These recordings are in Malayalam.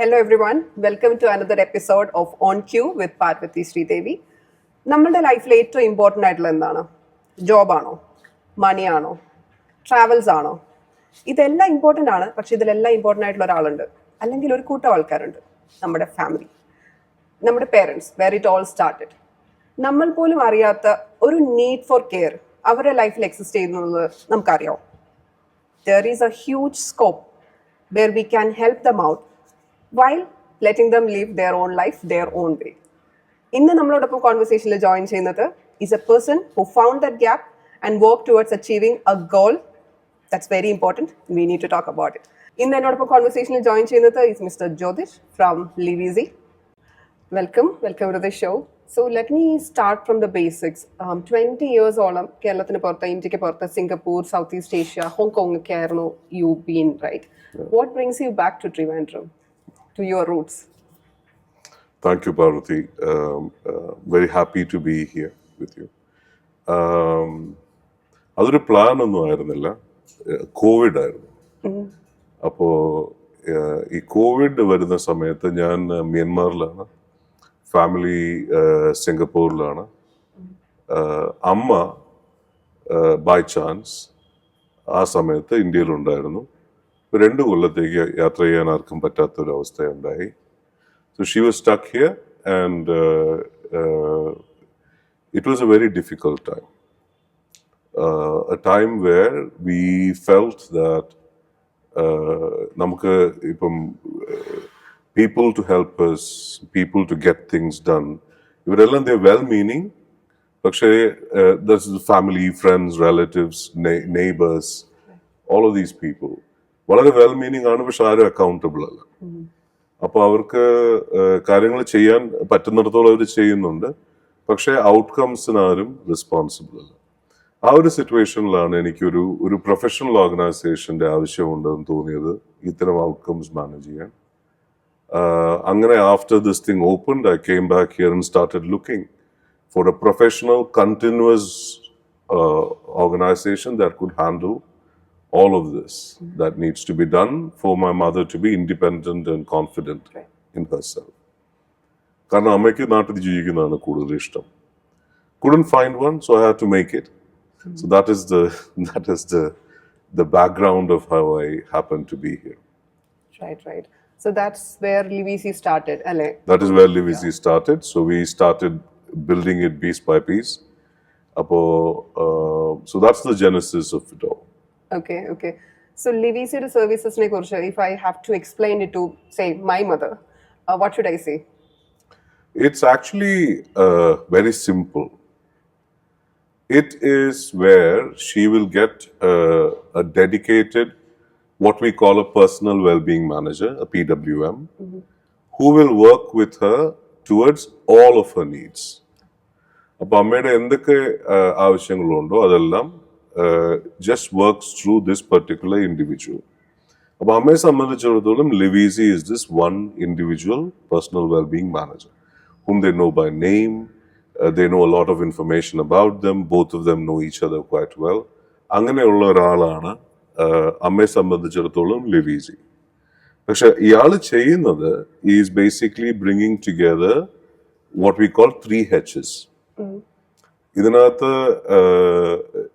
Hello everyone, welcome to another episode of On Cue with Parvati Sridevi. നമ്മളുടെ ലൈഫിൽ ഏറ്റവും ഇമ്പോർട്ടൻ്റ് ആയിട്ടുള്ള എന്താണ്? ജോബാണോ, മണിയാണോ, ട്രാവൽസ് ആണോ? ഇതെല്ലാം ഇമ്പോർട്ടൻ്റ് ആണ്. പക്ഷെ ഇതിലെല്ലാം ഇമ്പോർട്ടൻ്റ് ആയിട്ടുള്ള ഒരാളുണ്ട്, അല്ലെങ്കിൽ ഒരു കൂട്ടം ആൾക്കാരുണ്ട്, നമ്മുടെ ഫാമിലി, നമ്മുടെ parents, where it all started. നമ്മൾ പോലും അറിയാത്ത ഒരു നീഡ് ഫോർ കെയർ അവരുടെ ലൈഫിൽ എക്സിസ്റ്റ് ചെയ്യുന്നത് നമുക്കറിയാം. There is a huge scope where we can help them out while letting them live their own life their own way. ഇന്ന് നമ്മളോടൊപ്പം കോൺവെർസേഷനിൽ ജോയിൻ ചെയ്യുന്നത് is a person who found that gap and work towards achieving a goal that's very important. We need to talk about it. ഇന്ന് എന്നോടൊപ്പം കോൺവെർസേഷനിൽ ജോയിൻ ചെയ്യുന്നത് is mister Jyotish from Liveasy. Welcome to the show. So let me start from the basics. 20 years ഓളം കേരളത്തിന് പുറത്ത്, ഇന്ത്യക്ക് പുറത്ത്, Singapore, south east Asia, Hong Kong ഒക്കെ ആയിരുന്നു you been, right? What brings you back to Trivandrum, to your roots? Thank you, Parvati. Very happy to be here with you. അതൊരു പ്ലാൻ ഒന്നും ആയിരുന്നില്ല, കോവിഡ് ആയിരുന്നു. അപ്പോൾ ഈ കോവിഡ് വരുന്ന സമയത്ത് ഞാൻ മ്യാൻമാറിലാണ്, ഫാമിലി സിംഗപ്പൂരിലാണ്. അമ്മ ബൈ ചാൻസ് ആ സമയത്ത് ഇന്ത്യയിലുണ്ടായിരുന്നു. 2 കൊല്ലത്തേക്ക് യാത്ര ചെയ്യാൻ ആർക്കും പറ്റാത്തൊരവസ്ഥയുണ്ടായി. So she was stuck here and it was a very difficult time. A time where we felt that നമുക്ക് ഇപ്പം people to help us, people to get things done, ഇവരെല്ലാം they well meaning, പക്ഷേ there's family, friends, relatives, neighbors, all of these people വളരെ വെൽ മീനിങ് ആണ്, പക്ഷെ ആരും അക്കൗണ്ടബിൾ അല്ല. അപ്പോൾ അവർക്ക് കാര്യങ്ങൾ ചെയ്യാൻ പറ്റുന്നിടത്തോളം അവർ ചെയ്യുന്നുണ്ട്, പക്ഷേ ഔട്ട്കംസിന് ആരും റെസ്പോൺസിബിൾ അല്ല. ആ ഒരു സിറ്റുവേഷനിലാണ് എനിക്കൊരു പ്രൊഫഷണൽ ഓർഗനൈസേഷന്റെ ആവശ്യമുണ്ടെന്ന് തോന്നിയത്, ഇത്തരം ഔട്ട്കംസ് മാനേജ് ചെയ്യാൻ. അങ്ങനെ after this thing opened, I came back here and started looking for A professional continuous organisation that could handle all of this that needs to be done for my mother to be independent and confident in herself. കാരണം അമ്മയ്ക്ക് നാട്ടിൽ ജീവിക്കുന്നതാണ് കൂടുതൽ ഇഷ്ടം. Couldn't find one, so I had to make it. So that is the background of how I happened to be here. Right. So that's where Livisi started, alle? That is where Livisi started. So we started building it piece by piece. So that's the genesis of it all. Okay. So Livisi services ne kuറിച്ച്, if I have to explain it to, say, my mother, what should I say? It's actually very simple. It is where she will get a dedicated, what we call a personal well-being manager, a PWM, who will work with her towards all of her needs. അപ്പോൾ അമ്മയുടെ എന്തൊക്കെ ആവശ്യങ്ങളുണ്ടോ അതെല്ലാം just works through this particular individual. അപ്പോൾ അമ്മയെ സംബന്ധിച്ചിടത്തോളം Livisi is this one individual personal well-being manager whom they know by name. They know a lot of information about them. Both of them know each other quite well. അങ്ങനെയുള്ള ഒരാളാണ് അമ്മയെ സംബന്ധിച്ചിടത്തോളം Livisi. പക്ഷെ ഇയാൾ ചെയ്യുന്നത് is basically bringing together what we call 3 H's. ഇതിനകത്ത്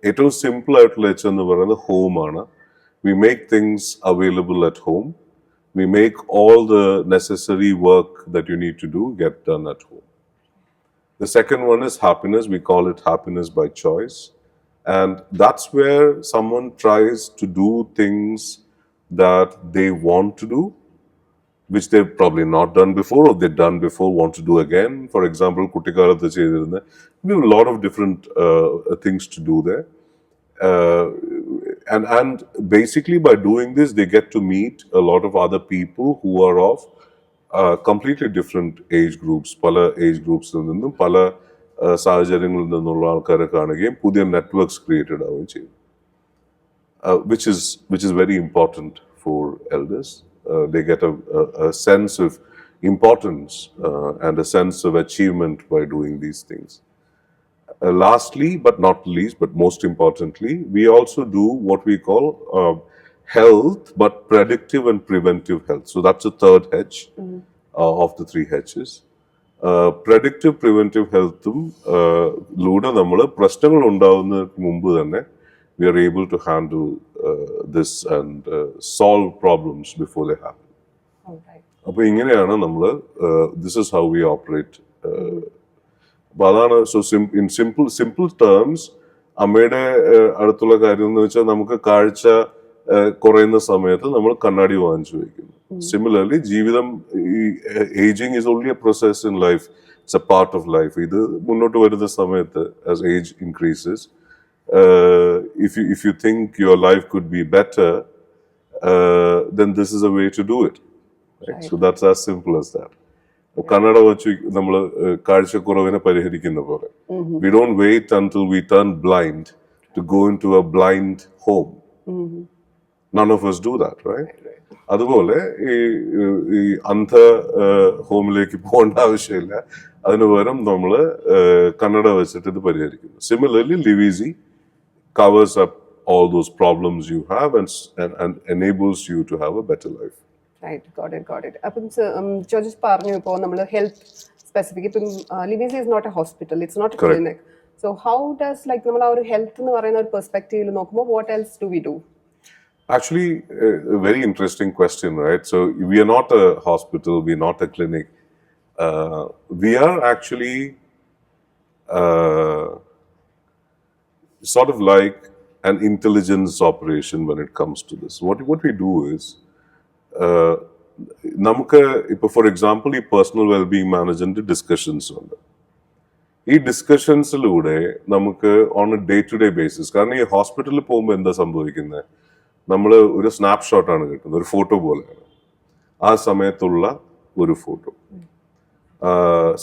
ഏറ്റവും സിമ്പിൾ ആയിട്ടുള്ള എച്ച് എന്ന് പറയുന്നത് ഹോമാണ്. We make things available at home. We make all the necessary work that you need to do get done at home. The second one is happiness. We call it happiness by choice. And that's where someone tries to do things that they want to do, which they've probably not done before, or they've done before, want to do again. For example, Kuttikalathu cheyirunna, we have a lot of different things to do there. And basically by doing this, they get to meet a lot of other people who are of completely different age groups. Pala age groups നിന്നും പല സാഹചര്യങ്ങളിൽ നിന്നുള്ള ആൾക്കാരെ കാണുകയും പുതിയ നെറ്റ്വർക്ക്സ് ക്രിയേറ്റഡ് ആവുകയും ചെയ്യും, which is very important for elders. They get a sense of importance and a sense of achievement by doing these things. Lastly, but not least, but most importantly, we also do what we call health, but predictive and preventive health. So that's the third H of the three H's. Predictive preventive healthും ലൂടെ നമ്മൾ പ്രശ്നങ്ങൾ ഉണ്ടാവുന്നതിന് മുമ്പ് തന്നെ we are able to handle this and solve problems before they happen. Alright. അപ്പോൾ ഇങ്ങനെയാണ് നമ്മൾ this is how we operate. അപ്പോൾ അതാണ് സോ ഇൻ സിമ്പിൾ ടേംസ് അമ്മയുടെ അടുത്തുള്ള കാര്യം എന്ന് വെച്ചാൽ നമുക്ക് കാഴ്ച കുറയുന്ന സമയത്ത് നമ്മൾ കണ്ണാടി വാങ്ങിച്ചു വയ്ക്കുന്നു. സിമിലർലി ജീവിതം ഈ ageing is only A process in life, it's A part of life. ഇത് മുന്നോട്ട് വരുന്ന സമയത്ത് as age increases, if you think your life could be better, then this is a way to do it. Right? So that's as simple as that. കണ്ണട വെച്ച് നമ്മൾ കാഴ്ചക്കുറവിനെ പരിഹരിക്കുന്ന പോലെ we don't wait until we turn blind to go into a blind home. None of us do that, right? അതുപോലെ ഈ അന്ധ ഹോമിലേക്ക് പോകേണ്ട ആവശ്യമില്ല. അതിന് പകരം നമ്മൾ കണ്ണട വെച്ചിട്ട് ഇത് പരിഹരിക്കുന്നു. Similarly Liveasy covers up all those problems you have and enables you to have a better life. Right, got it. അപ്പം ജോർജ് പറഞ്ഞു ഇപ്പോൾ നമ്മൾ ഹെൽത്ത് സ്പെസിഫിക്, ഇപ്പം Liveasy is not a hospital, it's not a clinic. So how does like നമ്മൾ ആ ഒരു ഹെൽത്ത് എന്ന് പറയുന്ന ഒരു പെർസ്പെക്റ്റീവിൽ നോക്കുമ്പോൾ what else do we do? Actually, a very interesting question, right? So we are not a hospital, we are not a clinic. We are actually sort of like an intelligence operation when it comes to this. What we do is, നമുക്ക് ഇപ്പോൾ ഫോർ എക്സാമ്പിൾ ഈ പേഴ്സണൽ വെൽബീങ് മാനേജ്മെന്റ് ഡിസ്കഷൻസ് ഉണ്ട്. ഈ ഡിസ്കഷൻസിലൂടെ നമുക്ക് on a day to day basis, കാരണം ഈ ഹോസ്പിറ്റലിൽ പോകുമ്പോൾ എന്താ സംഭവിക്കുന്നത്, നമ്മൾ ഒരു സ്നാപ്ഷോട്ടാണ് കിട്ടുന്നത്, ഒരു ഫോട്ടോ പോലെയാണ് ആ സമയത്തുള്ള ഒരു photo.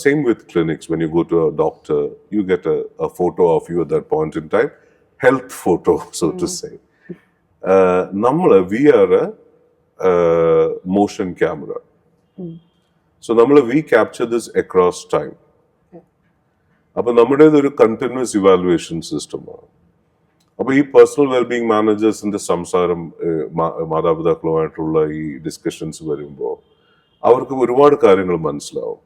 Same with clinics. When you go to a doctor, you get a photo of you at that point in time, health photo, so to say. We are a motion camera. So we capture this across time. അപ്പോൾ നമ്മുടേത് ഒരു കണ്ടിന്യൂസ് ഇവാലുവേഷൻ സിസ്റ്റമാണ്. അപ്പോൾ ഈ പേഴ്സണൽ വെൽബീങ് മാനേജേഴ്സിന്റെ സംസാരം മാതാപിതാക്കളുമായിട്ടുള്ള ഈ ഡിസ്കഷൻസ് വരുമ്പോൾ അവർക്ക് ഒരുപാട് കാര്യങ്ങൾ മനസ്സിലാവും.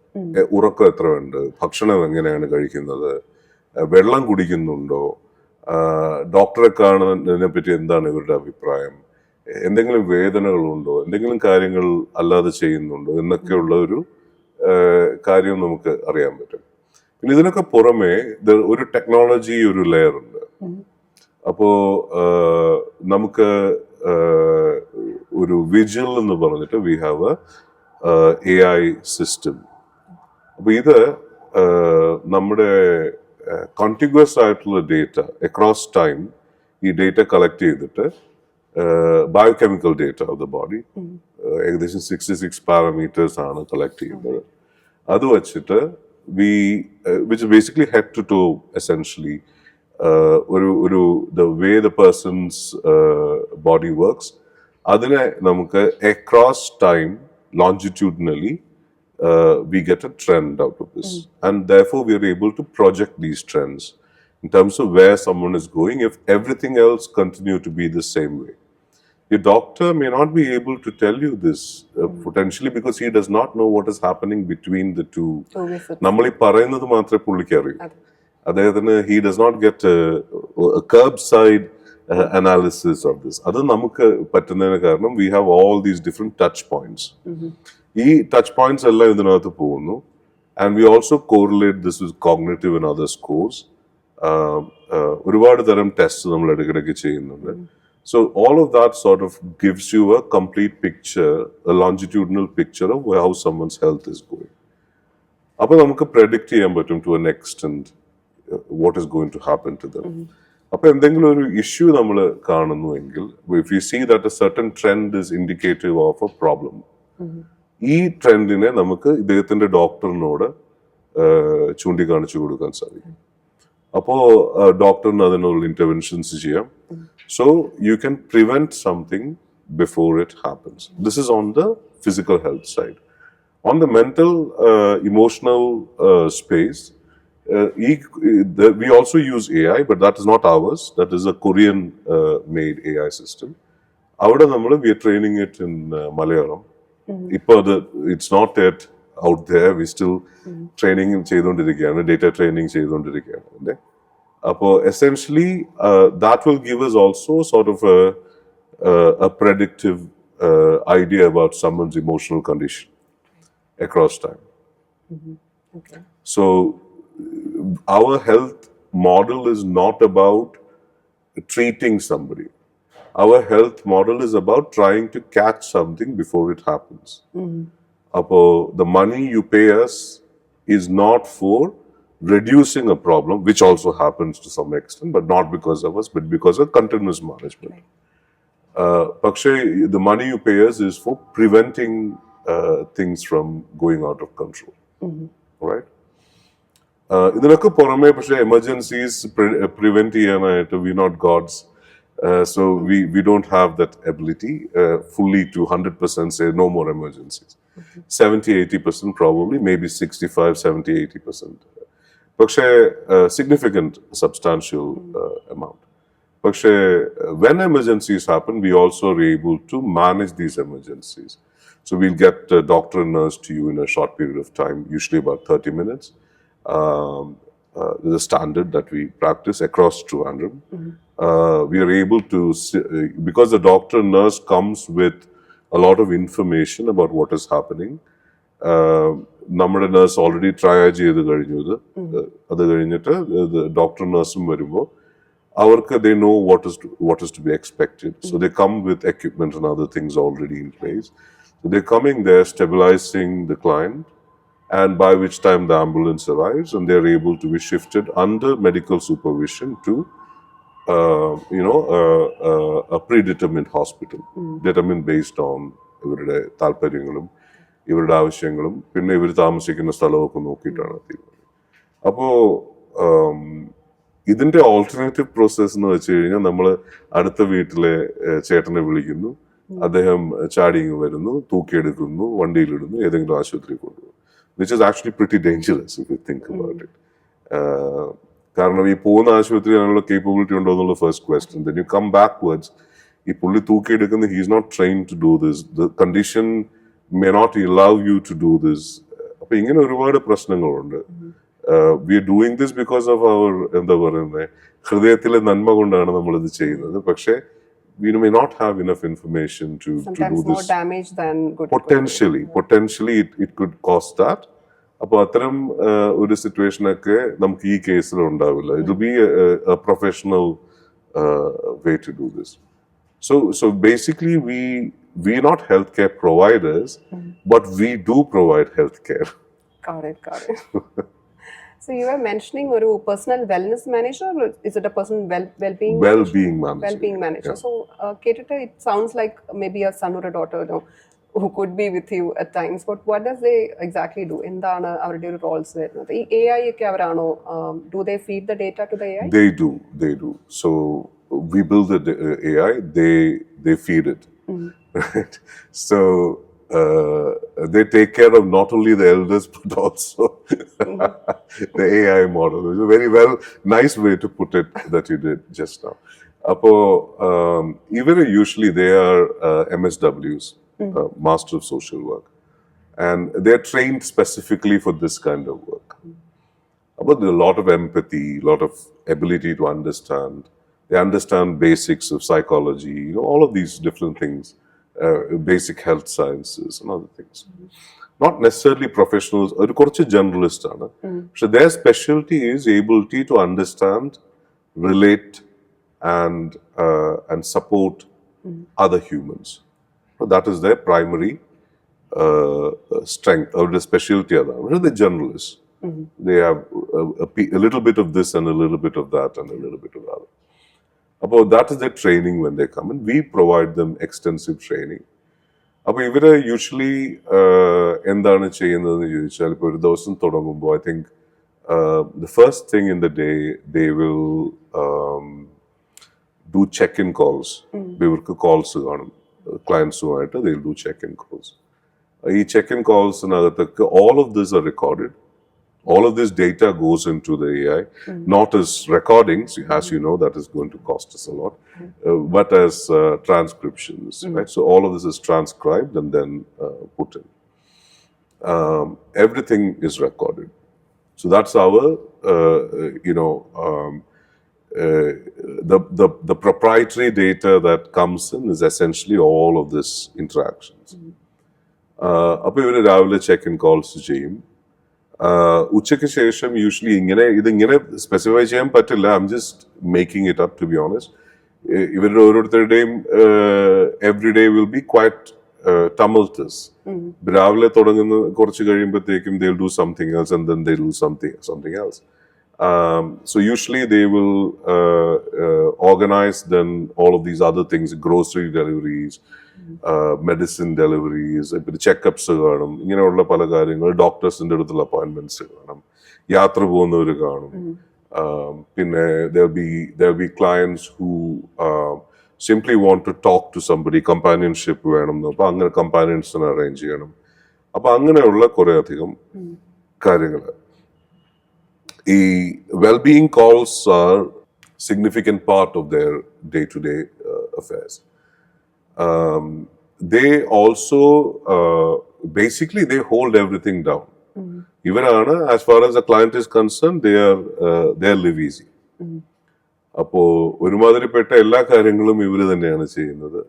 ഉറക്കം എത്ര ഉണ്ട്, ഭക്ഷണം എങ്ങനെയാണ് കഴിക്കുന്നത്, വെള്ളം കുടിക്കുന്നുണ്ടോ, ഡോക്ടറെ കാണുന്നതിനെ പറ്റി എന്താണ് ഇവരുടെ അഭിപ്രായം, എന്തെങ്കിലും വേദനകളുണ്ടോ, എന്തെങ്കിലും കാര്യങ്ങൾ അല്ലാതെ ചെയ്യുന്നുണ്ടോ എന്നൊക്കെയുള്ള ഒരു കാര്യം നമുക്ക് അറിയാൻ പറ്റും. പിന്നെ ഇതിനൊക്കെ പുറമെ ഒരു ടെക്നോളജി ഒരു ലെയർ ഉണ്ട്. അപ്പോ നമുക്ക് ഒരു വിജിൽ എന്ന് പറഞ്ഞിട്ട് we have A AI system. അപ്പൊ ഇത് നമ്മുടെ കോണ്ടിഗ്വസ് ആയിട്ടുള്ള ഡേറ്റ അക്രോസ് ടൈം ഈ ഡേറ്റ കളക്ട് ചെയ്തിട്ട് biochemical data of the body ഏകദേശം 66 പാരാമീറ്റേഴ്സ് ആണ് കളക്ട് ചെയ്യുന്നത്. അത് വച്ചിട്ട് which is basically head to toe essentially the way the person's body works, അതിനെ നമുക്ക് across time longitudinally we get a trend out of this, and therefore we are able to project these trends in terms of where someone is going if everything else continue to be the same way. The doctor may not be able to tell you this potentially because he does not know what is happening between the two. നമ്മൾ ഈ പറയുന്നത് മാത്രമേ പുള്ളിക്ക് അറിയൂ. അദ്ദേഹത്തിന് he does not get a curbside analysis of this. അത് നമുക്ക് പറ്റുന്നതിന് കാരണം we have all these different touch points. ഈ ടച്ച് പോയിന്റ്സ് എല്ലാം ഇതിനകത്ത് പോകുന്നു. And we also correlate this with cognitive and other scores. ഒരുപാട് തരം ടെസ്റ്റ് നമ്മൾ ഇടയ്ക്കിടയ്ക്ക് ചെയ്യുന്നുണ്ട്. So all of that sort of gives you a complete picture, a longitudinal picture of how someone's health is going. അപ്പോൾ നമുക്ക് predict ചെയ്യാൻ പറ്റും to an extent what is going to happen to them. അപ്പോൾ എന്തെങ്കിലും ഒരു ഇഷ്യൂ നമ്മൾ കാണുന്നുവെങ്കിൽ, if you see that a certain trend is indicative of a problem, ഈ ട്രെൻഡിനെ നമുക്ക് ഇദ്ദേഹത്തിന്റെ ഡോക്ടറിനോട് ചൂണ്ടിക്കാണിച്ചു കൊടുക്കാൻ സാധിക്കും. അപ്പോൾ ഡോക്ടറിന് അതിനുള്ള ഇന്റർവെൻഷൻസ് ചെയ്യാം. So you can prevent something before it happens. This is on the physical health side. On the mental, emotional space, we also use AI, but that is not ours. That is a Korean made AI system. അവിടെ നമ്മൾ we are training it in Malayalam. ഇപ്പൊ അത് it's not yet out there, we still training ചെയ്തുകൊണ്ടിരിക്കുകയാണ്, ഡേറ്റ ട്രെയിനിങ് ചെയ്തുകൊണ്ടിരിക്കുകയാണ് അതിന്റെ. അപ്പോൾ essentially that will give us also sort of a predictive idea about someone's emotional condition across time. Okay. So our health model is not about treating somebody. Our health model is about trying to catch something before it happens. Apo the money you pay us is not for reducing a problem, which also happens to some extent, but not because of us, but because of continuous management. Pakshe, the money you pay us is for preventing things from going out of control. Right? ഇതിനൊക്കെ പുറമെ പക്ഷേ എമർജൻസീസ് പ്രിവെന്റ് ചെയ്യാനായിട്ട് we not gods, so we don't have that ability fully to 100% say no more emergencies. 70-80% probably, maybe 65-70-80%. പക്ഷേ significant substantial amount. പക്ഷേ when emergencies happen, we also are able to manage these emergencies. So we'll get a doctor and nurse to you in a short period of time, usually about 30 minutes. The standard that we practice across Trivandrum. We are able to, because the doctor and nurse comes with a lot of information about what is happening. നമ്മുടെ nurse already triage ചെയ്ത് കഴിഞ്ഞു, അത് കഴിഞ്ഞിട്ട് ഡോക്ടർ നഴ്സും വരുമ്പോൾ അവർക്ക് they know what is to be expected. So they come with equipment and other things already in place. So they're coming there, stabilizing the client, and by which time the ambulance arrives and they're able to be shifted under medical supervision to a predetermined hospital, determined based on ഇവരുടെ താല്പര്യങ്ങളും ഇവരുടെ ആവശ്യങ്ങളും പിന്നെ ഇവർ താമസിക്കുന്ന സ്ഥലമൊക്കെ നോക്കിയിട്ടാണ് തീരുമാനം. അപ്പോൾ ഇതിന്റെ ഓൾട്ടർനേറ്റീവ് പ്രോസസ് എന്ന് വെച്ച് കഴിഞ്ഞാൽ നമ്മൾ അടുത്ത വീട്ടിലെ ചേട്ടനെ വിളിക്കുന്നു, അദ്ദേഹം ചാടിങ് വരുന്നു, തൂക്കിയെടുക്കുന്നു, വണ്ടിയിലിടുന്നു, ഏതെങ്കിലും ആശുപത്രി കൊണ്ടുപോകും. Which is actually pretty dangerous if you think about it. കാരണം ഈ പോകുന്ന ആശുപത്രിയിലുള്ള കേപ്പബിലിറ്റി ഉണ്ടോ എന്നുള്ള first question. Then you come backwards, ഈ പുള്ളി തൂക്കിയെടുക്കുന്ന he is not trained to do this. The condition may not allow you to do this. അപ്പൊ ഇങ്ങനെ ഒരുപാട് പ്രശ്നങ്ങളുണ്ട്. We are doing this because of our എന്താ പറയുന്നത് ഹൃദയത്തിലെ നന്മ കൊണ്ടാണ് നമ്മൾ ഇത് ചെയ്യുന്നത്. പക്ഷേ we may not have enough information to Sometimes do this. more damage than good. Potentially it could cause that. അപ്പോൾ അത്തരം ഒരു സിറ്റുവേഷനൊക്കെ നമുക്ക് ഈ കേസിൽ ഉണ്ടാവില്ല. It will be a professional way to do this. So basically we are not healthcare providers, but we do provide healthcare. Got it. So you were mentioning a personal wellness manager, or is it a personal well-being manager? Well-being manager. Yeah. So Ketita, it sounds like maybe a son or a daughter, who could be with you at times. But what does they exactly do? എന്താണ് അവരുടെ ഒരു റോൾസ് വരുന്നത്? ഈ AI ഒക്കെ അവരാണോ? Do they feed the data to the AI? They do. So we build the AI, they feed it. Right? So they take care of not only the elders but also the AI model. It's a very nice way to put it that you did just now. Apo even usually they are MSWs, Master of Social Work, and they're trained specifically for this kind of work. But there's a lot of empathy, a lot of ability to understand. They understand basics of psychology, all of these different things. Basic health sciences and other things. Not necessarily professionals, ഒരു കുറച്ച് ജേർണലിസ്റ്റ് ആണ്. പക്ഷെ their specialty is ability to understand, relate and support other humans. So that is their primary strength. അവരുടെ specialty അതാണ്. പക്ഷെ they're journalists. They have a little bit of this and a little bit of that and a little bit of that. അപ്പോൾ that is their training when they come in. We provide them extensive training. അപ്പോൾ ഇവര് യൂഷ്വലി എന്താണ് ചെയ്യുന്നതെന്ന് ചോദിച്ചാൽ ഇപ്പോൾ ഒരു ദിവസം തുടങ്ങുമ്പോൾ I think the first thing in the day they will do check-in calls. ഇവർക്ക് കോൾസ് കാണും ക്ലയൻസുമായിട്ട്. they will do check-in calls. ഈ check-in callsനകത്തൊക്കെ all of this are recorded. All of this data goes into the AI, not as recordings, as you know, that is going to cost us a lot, but as transcriptions, right? So all of this is transcribed and then put in. Everything is recorded. So that's our, the proprietary data that comes in is essentially all of this interactions. അപ്പോൾ ഇവര് രാവിലെ ചെക്ക് ഇൻ കോൾസ് ചെയ്യും. ഉച്ചയ്ക്ക് ശേഷം യൂഷ്വലി ഇതിങ്ങനെ സ്പെസിഫൈ ചെയ്യാൻ പറ്റില്ല. I am just making it up to be honest. ഇവരുടെ ഓരോരുത്തരുടെയും every day will be quite tumultuous. രാവിലെ തുടങ്ങുന്ന കുറച്ച് കഴിയുമ്പോഴത്തേക്കും they will do something else and then they will do something else. So usually they will organize then all of these other things, grocery deliveries, medicine deliveries, പിന്നെ ചെക്കപ്സ് കാണും, ഇങ്ങനെയുള്ള പല കാര്യങ്ങൾ, ഡോക്ടേഴ്സിന്റെ അടുത്തുള്ള അപ്പോയിന്റ്മെന്റ്സ് കാണും, യാത്ര പോകുന്നവർ കാണും. പിന്നെ there will be clients who simply want to talk to somebody, companionship വേണം, അപ്പൊ അങ്ങനെ കമ്പാനിയൻസിനെ അറേഞ്ച് ചെയ്യണം. അപ്പൊ അങ്ങനെയുള്ള കുറെ അധികം കാര്യങ്ങൾ. ഈ wellbeing calls are significant part of their day-to-day affairs. They also basically they hold everything down. ഇവരാണ്, as far as the client is concerned, they are live easy. അപ്പോ ഒരുമാതിരിപ്പെട്ട എല്ലാ കാര്യങ്ങളും ഇവര് തന്നെയാണ് ചെയ്യുന്നത്.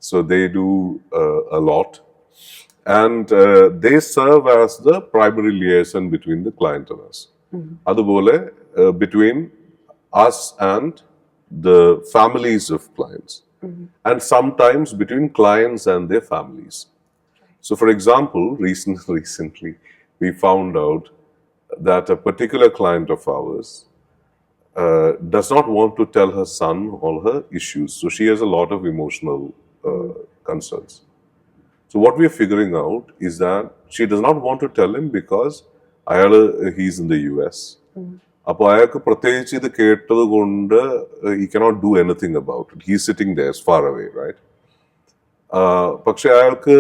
So they do a lot, and they serve as the primary liaison between the client and us. അതുപോലെ between us and the families of clients, and sometimes between clients and their families. So for example, recently we found out that a particular client of ours does not want to tell her son all her issues. So she has a lot of emotional concerns. So what we are figuring out is that she does not want to tell him because he's in the US. അപ്പോൾ അയാൾക്ക് പ്രത്യേകിച്ച് ഇത് കേട്ടത് കൊണ്ട് he cannot do anything about it. He's sitting there far away, right? പക്ഷെ അയാൾക്ക്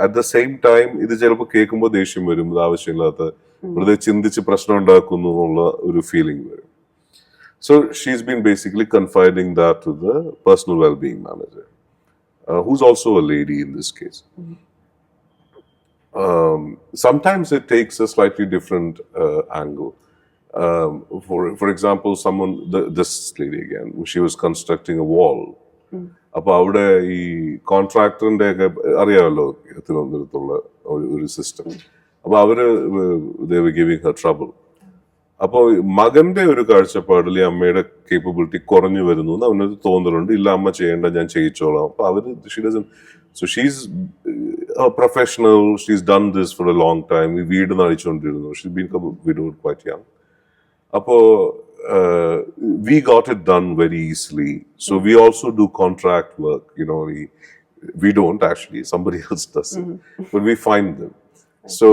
അറ്റ് ദ സെയിം ടൈം ഇത് ചിലപ്പോൾ കേൾക്കുമ്പോൾ ദേഷ്യം വരും, ഇത് ആവശ്യമില്ലാത്ത വെറുതെ ചിന്തിച്ച് പ്രശ്നം ഉണ്ടാക്കുന്നു എന്നുള്ള ഒരു ഫീലിംഗ് വരും. So she's been basically confiding that to the personal well-being manager, who's also a lady in this case. Sometimes it takes a slightly different angle. For example, this lady again, she was constructing a wall. അപ്പൊ അവിടെ ഈ കോൺട്രാക്ടറിന്റെ ഒക്കെ അറിയാമല്ലോ തിരുവനന്തപുരത്തുള്ള ഒരു സിസ്റ്റം. അപ്പൊ അവര് they were giving her trouble. അപ്പോൾ മകന്റെ ഒരു കാഴ്ചപ്പാടിൽ അമ്മയുടെ കേപ്പബിലിറ്റി കുറഞ്ഞു വരുന്നു എന്ന് അവനൊരു തോന്നലുണ്ട്. ഇല്ല, അമ്മ ചെയ്യേണ്ട, ഞാൻ ചെയ്യിച്ചോളാം. അപ്പൊ അവര് so she's a professional, she's done this for a long time. ഈ വീട് നടിച്ചുകൊണ്ടിരുന്നു. She's been widowed quite young. അപ്പോ we got it done very easily. So we also do contract work. We don't actually, somebody else does it, but we find them. So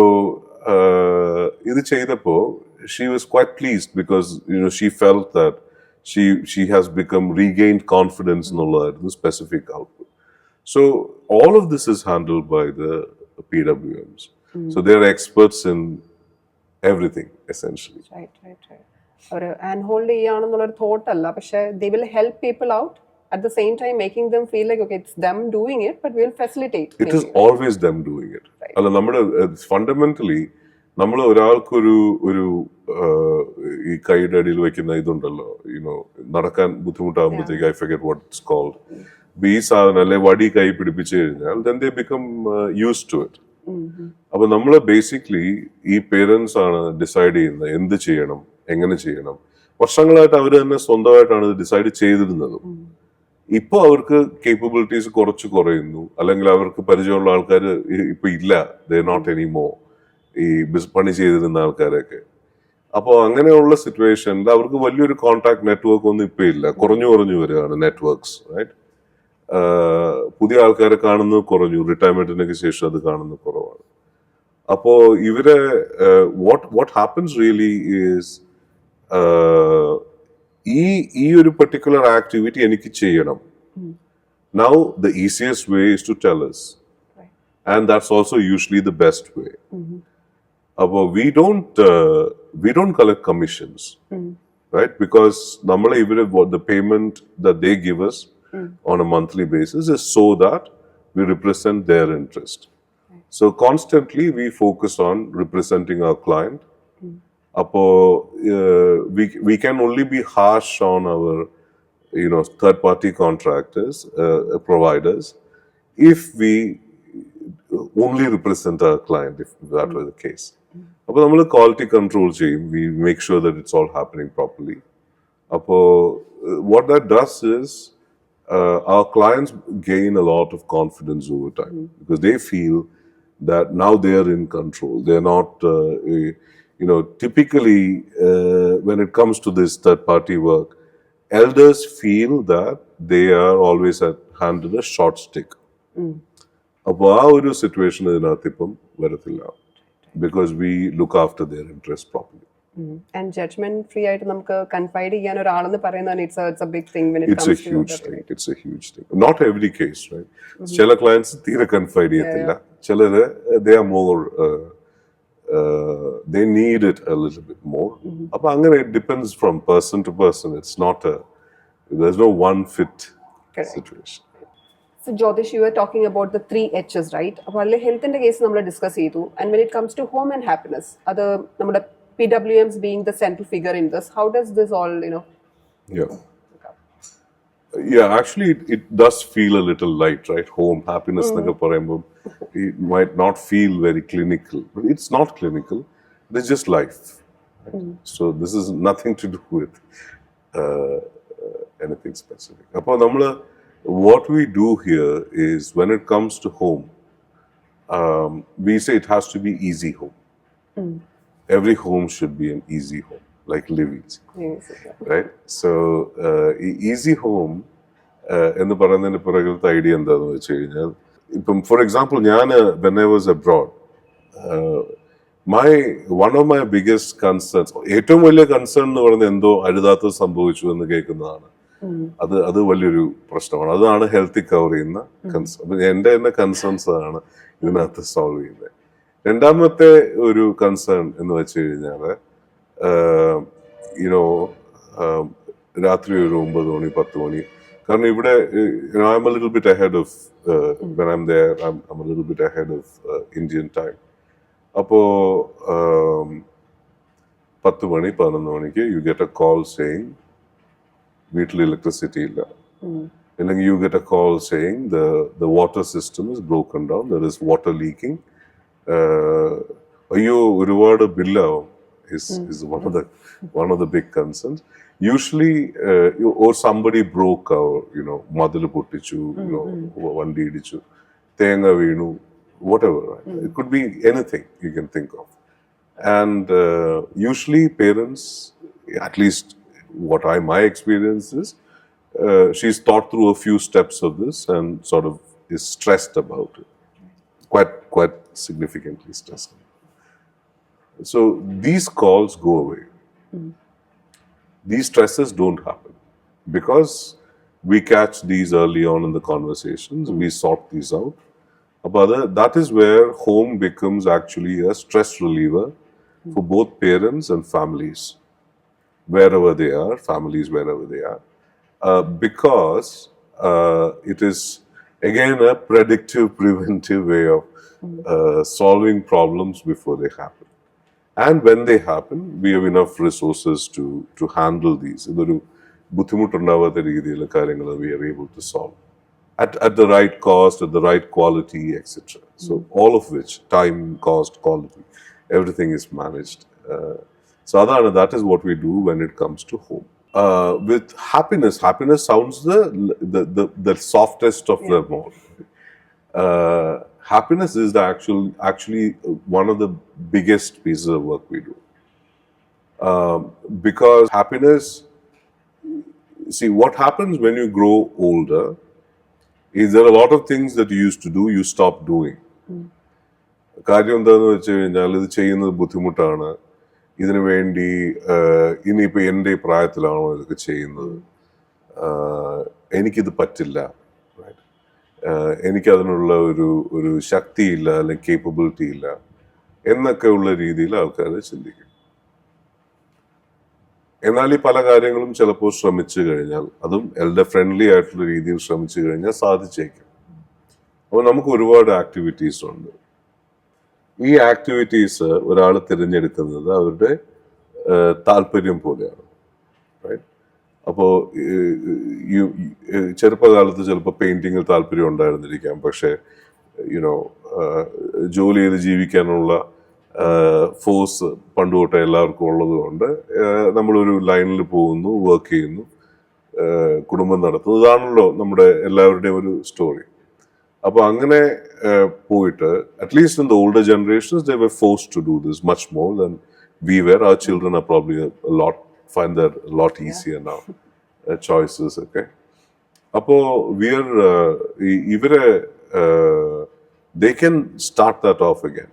ഇത് ചെയ്തപ്പോ she was quite pleased because she felt that she has become regained confidence in the specific output. So all of this is handled by the PWMs. So they're experts in everything essentially. Right. ഒരു ഹാൻഡ് ഹോൾഡ് ചെയ്യാണെന്നുള്ളൊരു തോട്ട് അല്ല, പക്ഷെ they will help people out at the same time making them feel like okay, it's them doing it, but we'll facilitate. It is always them doing it. അല്ല, നമ്മുടെ ഫണ്ടമെന്റലി നമ്മൾ ഒരാൾക്കൊരു ഈ കൈയുടെ അടിയിൽ വെക്കുന്ന ഇതുണ്ടല്ലോ, നടക്കാൻ ബുദ്ധിമുട്ടാകുമ്പോഴത്തേക്ക് I forget what it's called, ഈ സാധനം അല്ലെ വടി കൈ പിടിപ്പിച്ചു കഴിഞ്ഞാൽ then they become used to it. അപ്പൊ നമ്മൾ ബേസിക്കലി ഈ പേരൻസ് ആണ് ഡിസൈഡ് ചെയ്യുന്നത് എന്ത് ചെയ്യണം, എങ്ങനെ ചെയ്യണം. വർഷങ്ങളായിട്ട് അവർ തന്നെ സ്വന്തമായിട്ടാണ് ഇത് ഡിസൈഡ് ചെയ്തിരുന്നതും. ഇപ്പൊ അവർക്ക് കേപ്പബിലിറ്റീസ് കുറച്ച് കുറയുന്നു, അല്ലെങ്കിൽ അവർക്ക് പരിചയമുള്ള ആൾക്കാർ ഇപ്പൊ ഇല്ല, ദേ നോട്ട് എനിമോർ, ഈ പണി ചെയ്തിരുന്ന ആൾക്കാരൊക്കെ. അപ്പോൾ അങ്ങനെയുള്ള സിറ്റുവേഷനിൽ അവർക്ക് വലിയൊരു കോൺടാക്ട് നെറ്റ്വർക്ക് ഒന്നും ഇപ്പൊ ഇല്ല, കുറഞ്ഞു വരികയാണ് നെറ്റ്വർക്ക്സ്, റൈറ്റ്? പുതിയ ആൾക്കാരെ കാണുന്നത് കുറഞ്ഞു, റിട്ടയർമെന്റിനൊക്കെ ശേഷം അത് കാണുന്നത് കുറവാണ്. അപ്പോ ഇവരെ വാട്ട് ഹാപ്പൻസ് റിയലി ഈസ് ഈ ഒരു പെർട്ടിക്കുലർ ആക്ടിവിറ്റി എനിക്ക് ചെയ്യണം. Now the easiest way is to tell us, and that's also usually the best way. we don't collect commissions, right? Because normally the payment that they give us on a monthly basis is so that we represent their interest. So constantly we focus on representing our client. We can only be harsh on our third party contractors, providers, if we only represent our client, if that were the case. അപ്പോൾ നമ്മൾ ക്വാളിറ്റി കൺട്രോൾ ചെയ്യും. We make sure that it's all happening properly. അപ്പോൾ what that does is our clients gain a lot of confidence over time because they feel that now they are in control. They're not, typically when it comes to this third party work, elders feel that they are always handed a short stick. അപ്പോൾ ആ ഒരു സിറ്റുവേഷൻ ഇതിനകത്ത് ഇപ്പം വരത്തില്ല because we look after their interest properly. And judgment free ആയിട്ട് നമുക്ക് കൺഫൈഡ് ചെയ്യാൻ ഒരാളെന്ന് പറയുന്നതാണ് it's a big thing when it It's comes a to huge that, thing. right? It's a huge thing. Not every case, right? ചില ക്ലയൻസ് തീരെ കൺഫൈഡ് ചെയ്യത്തില്ല. ചിലര് they are more they need it a little bit more. അപ്പൊ അങ്ങനെ it depends from person to person. It's not there's no one fit Correct. situation. So Jyotish, you were talking about the 3 H's, right? അപ്പോൾ അതിൽ ഹെൽത്തിന്റെ കേസ് നമ്മൾ ഡിസ്കസ് ചെയ്തു. And when it comes to home and happiness, അത് നമ്മുടെ PWMs being the central figure in this, how does this all, Yeah. Yeah, actually it does feel a little light, right? Home, happiness എന്നൊക്കെ പറയുമ്പോൾ it might not feel very clinical, but it's not clinical. It's just life. Right? So this is nothing to do with anything specific. അപ്പോൾ നമ്മൾ what we do here is when it comes to home, we say it has to be easy home. Every home should be an easy home, like live easy, right? So easy home എന്ന് പറയുന്നതിന് പുറകിലത്തെ ഐഡിയ എന്താന്ന് വെച്ച് കഴിഞ്ഞാൽ, ഇപ്പം ഫോർ എക്സാമ്പിൾ ഞാൻ when I was abroad, one of my biggest concerns, ഏറ്റവും വലിയ കൺസേൺ എന്ന് പറയുന്നത് എന്തോ അരുതാത്തത് സംഭവിച്ചു എന്ന് കേൾക്കുന്നതാണ്. അത് വലിയൊരു പ്രശ്നമാണ്. അതാണ് ഹെൽത്തി കവർ ചെയ്യുന്ന കൺസേൺ. അപ്പൊ എന്റെ തന്നെ കൺസേൺസ് ആണ് ഇതിനകത്ത് സോൾവ് ചെയ്യുന്നത്. രണ്ടാമത്തെ ഒരു കൺസേൺ എന്ന് വെച്ച് കഴിഞ്ഞാല് രാത്രി ഒരു 9 മണി 10 മണി, കാരണം ഇവിടെ I'm a little bit ahead of when I'm there, I'm a little bit ahead of Indian time. അപ്പോ 10 മണി 11 മണിക്ക് you get a call saying വീട്ടിൽ ഇലക്ട്രിസിറ്റി ഇല്ല, അല്ലെങ്കിൽ you get a call saying the water system is broken down, there is water leaking. അയ്യോ ഒരുപാട് ബില്ലാവും is one of the big concerns. Usually or somebody broke our മതിൽ പൊട്ടിച്ചു, വണ്ടി ഇടിച്ചു, തേങ്ങ വീണു, whatever, right? It could be anything you can think of. And usually parents, at least what my experience is, she's thought through a few steps of this and sort of is stressed about it, quite significantly stressed. So these calls go away. These stresses don't happen because we catch these early on in the conversations, we sort these out. But that is where home becomes actually a stress reliever for both parents and families, wherever they are, families wherever they are, because it is again a predictive, preventive way of solving problems before they happen. And when they happen, we have enough resources to handle these. ഇതൊരു ബുദ്ധിമുട്ടുണ്ടാവാത്ത രീതിയിൽ കാര്യങ്ങൾ we are able to solve at the right cost, at the right quality, etc. So all of which, time, cost, quality, everything is managed. So that is what we do when it comes to home. With happiness sounds the softest of them all. Happiness is actually one of the biggest pieces of work we do. Because happiness, see what happens when you grow older is there are a lot of things that you used to do, you stop doing. കാര്യം എന്താന്ന് വെച്ച് കഴിഞ്ഞാൽ ഇത് ചെയ്യുന്നത് ബുദ്ധിമുട്ടാണ്, ഇതിനു വേണ്ടി ഇനിയിപ്പോൾ എൻ്റെ പ്രായത്തിലാണോ ഇതൊക്കെ ചെയ്യുന്നത്, എനിക്കിത് പറ്റില്ല, എനിക്കതിനുള്ള ഒരു ശക്തിയില്ല അല്ലെങ്കിൽ കേപ്പബിലിറ്റി ഇല്ല. എന്നൊക്കെ ഉള്ള രീതിയിൽ ആൾക്കാർ ചിന്തിക്കും. എന്നാൽ ഈ പല കാര്യങ്ങളും ചിലപ്പോൾ ശ്രമിച്ചു കഴിഞ്ഞാൽ, അതും എൽഡർ ഫ്രണ്ട്ലി ആയിട്ടുള്ള രീതിയിൽ ശ്രമിച്ചു കഴിഞ്ഞാൽ സാധിച്ചേക്കും. അപ്പോൾ നമുക്ക് ഒരുപാട് ആക്ടിവിറ്റീസ് ഉണ്ട്. ഈ ആക്ടിവിറ്റീസ് ഒരാൾ തിരഞ്ഞെടുക്കുന്നത് അവരുടെ താല്പര്യം പോലെയാണ്. അപ്പോൾ ചെറുപ്പകാലത്ത് ചിലപ്പോൾ പെയിന്റിങ്ങിൽ താല്പര്യം ഉണ്ടായിരുന്നിരിക്കാം, പക്ഷേ യുനോ ജോലി ചെയ്ത് ജീവിക്കാനുള്ള ഫോഴ്സ് പണ്ട് തൊട്ടേ എല്ലാവർക്കും ഉള്ളത് കൊണ്ട് നമ്മളൊരു ലൈനിൽ പോകുന്നു, വർക്ക് ചെയ്യുന്നു, കുടുംബം നടത്തുന്നു. ഇതാണല്ലോ നമ്മുടെ എല്ലാവരുടെയും ഒരു സ്റ്റോറി. അപ്പോൾ അങ്ങനെ പോയിട്ട് at least in the older generations they were forced to do this much more than we were. Our children are probably find that a lot easier now, choices. Okay, appo we are ivare they can start that off again.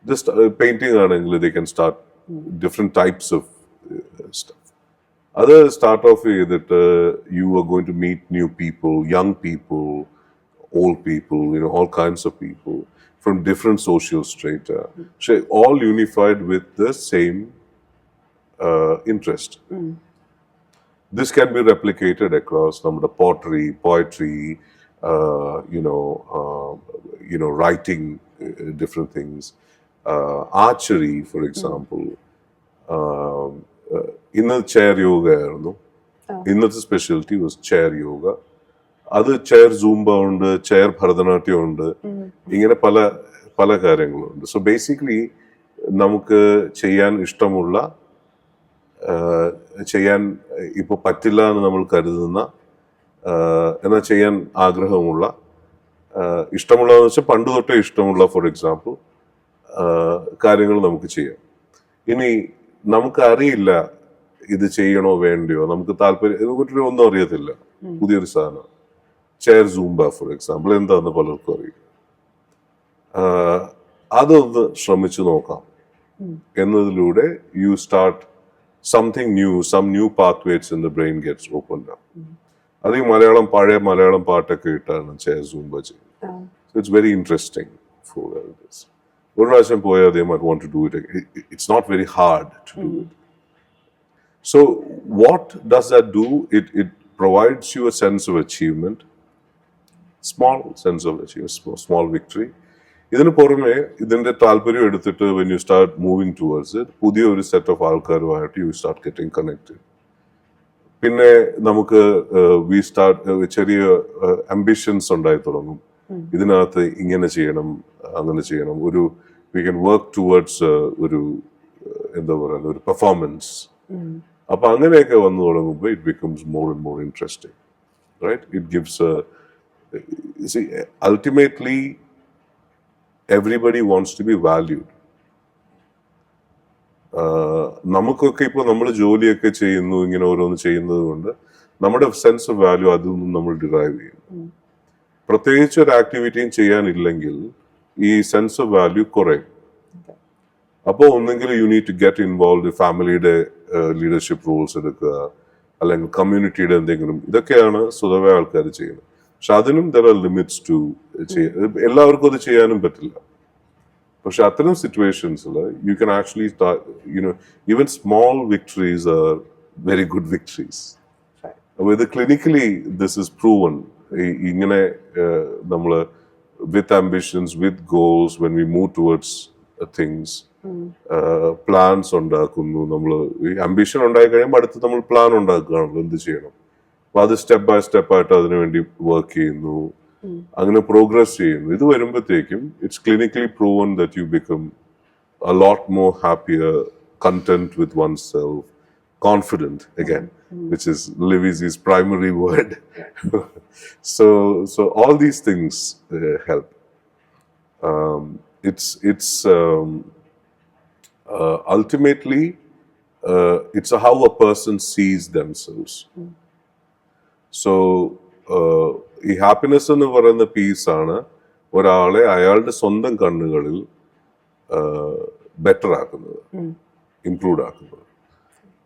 Just painting anengil they can start different types of stuff. Other start off that you are going to meet new people, young people, old people, all kinds of people from different social strata, all unified with the same interest. This can be replicated across pottery, poetry, writing different things, archery, for example. ഇന്ന് ചെയർ യോഗ ആയിരുന്നു. ഇന്നത്തെ സ്പെഷ്യാലിറ്റി വാസ് ചെയർ യോഗ. അത് ചെയർ സൂംബ ഉണ്ട്, ചെയർ ഭരതനാട്യം ഉണ്ട്, ഇങ്ങനെ പല പല കാര്യങ്ങളുണ്ട്. സോ ബേസിക്കലി നമുക്ക് ചെയ്യാൻ ഇഷ്ടമുള്ള, ചെയ്യാൻ ഇപ്പോൾ പറ്റില്ല എന്ന് നമ്മൾ കരുതുന്ന, എന്നാൽ ചെയ്യാൻ ആഗ്രഹമുള്ള, ഇഷ്ടമുള്ളതെന്ന് വെച്ചാൽ പണ്ട് തൊട്ടേ ഇഷ്ടമുള്ള, ഫോർ എക്സാമ്പിൾ, കാര്യങ്ങൾ നമുക്ക് ചെയ്യാം. ഇനി നമുക്ക് അറിയില്ല ഇത് ചെയ്യണോ വേണ്ടയോ, നമുക്ക് താല്പര്യം, ഇതിനെക്കുറിച്ച് ഒന്നും അറിയത്തില്ല, പുതിയൊരു സാധനം. ചെയർ സൂംബ ഫോർ എക്സാമ്പിൾ എന്താണെന്ന് പലർക്കും അറിയില്ല. അതൊന്ന് ശ്രമിച്ചു നോക്കാം എന്നതിലൂടെ you start something new, some new pathways in the brain gets opened up. അത് ഈ പഴയ മലയാളം പാട്ടൊക്കെ ഇട്ടാണ് ചെയർ സൂംബ ചെയ്യുന്നത്. So it's very interesting for this. ഒരു പ്രാവശ്യം പോയാൽ they might want to do it. It's not very hard to do it. So what does that do? It provides you a sense of achievement, small sense of achievement, small victory. ഇതിന് പുറമെ ഇതിന്റെ താല്പര്യം എടുത്തിട്ട് when you start moving towards it, പുതിയ ഒരു സെറ്റ് ഓഫ് ആൾക്കാരുമായിട്ട് യു സ്റ്റാർട്ട് ഗെറ്റിംഗ് കണക്റ്റഡ്. പിന്നെ നമുക്ക് വി സ്റ്റാർട്ട് ചെറിയ അംബിഷൻസ് ഉണ്ടായി തുടങ്ങും. ഇതിനകത്ത് ഇങ്ങനെ ചെയ്യണം, അങ്ങനെ ചെയ്യണം, ഒരു വി ക്യാൻ വർക്ക് ടുവേർഡ്സ് ഒരു എന്താ പറയുക, ഒരു പെർഫോമൻസ്. അപ്പൊ അങ്ങനെയൊക്കെ വന്നു തുടങ്ങുമ്പോൾ it becomes more and more interesting, right? It gives ultimately everybody wants to be valued. നമുക്കൊക്കെ ഇപ്പോൾ നമ്മൾ ജോലിയൊക്കെ ചെയ്യുന്നു, ഇങ്ങനെ ഓരോന്ന് ചെയ്യുന്നത് കൊണ്ട് നമ്മുടെ സെൻസ് ഓഫ് വാല്യൂ അതിൽ നിന്നും നമ്മൾ ഡിറൈവ് ചെയ്യും. പ്രത്യേകിച്ച് ഒരു ആക്ടിവിറ്റിയും ചെയ്യാനില്ലെങ്കിൽ ഈ സെൻസ് ഓഫ് വാല്യൂ കുറയും. അപ്പോൾ ഒന്നെങ്കിൽ you need to get involve, ഫാമിലിയുടെ ലീഡർഷിപ്പ് റോൾസ് എടുക്കുക, അല്ലെങ്കിൽ കമ്മ്യൂണിറ്റിയുടെ എന്തെങ്കിലും, ഇതൊക്കെയാണ് സ്വതവേ ആൾക്കാർ ചെയ്യുന്നത്. പക്ഷെ അതിനും there are limits to എല്ലാവർക്കും അത് ചെയ്യാനും പറ്റില്ല. പക്ഷെ അത്തരം സിറ്റുവേഷൻസിൽ you can actually even small victories are very good victories. അപ്പോൾ ഇത് ക്ലിനിക്കലി ദിസ് ഇസ് പ്രൂവൺ. ഇങ്ങനെ നമ്മൾ with ambitions, with goals, when we move towards things, plans ഉണ്ടാക്കുന്നു. നമ്മൾ ഈ അംബിഷൻ ഉണ്ടായി കഴിയുമ്പോൾ അടുത്ത് നമ്മൾ പ്ലാൻ ഉണ്ടാക്കുകയാണല്ലോ, എന്ത് ചെയ്യണം. അപ്പൊ അത് സ്റ്റെപ്പ് ബൈ സ്റ്റെപ്പ് ആയിട്ട് അതിനുവേണ്ടി വർക്ക് ചെയ്യുന്നു, അങ്ങനെ പ്രോഗ്രസ് ചെയ്യുന്നു. ഇത് വരുമ്പോഴത്തേക്കും it's clinically proven that you become a lot more happier, content with oneself, confident again, which is Livesi's primary word. So all these things help. It's ultimately it's how a person sees themselves. So ഈ ഹാപ്പിനെസ് എന്ന് പറയുന്ന പീസാണ് ഒരാളെ അയാളുടെ സ്വന്തം കണ്ണുകളിൽ ബെറ്റർ ആക്കുന്നത്, ഇംപ്രൂവ് ആക്കുന്നത്.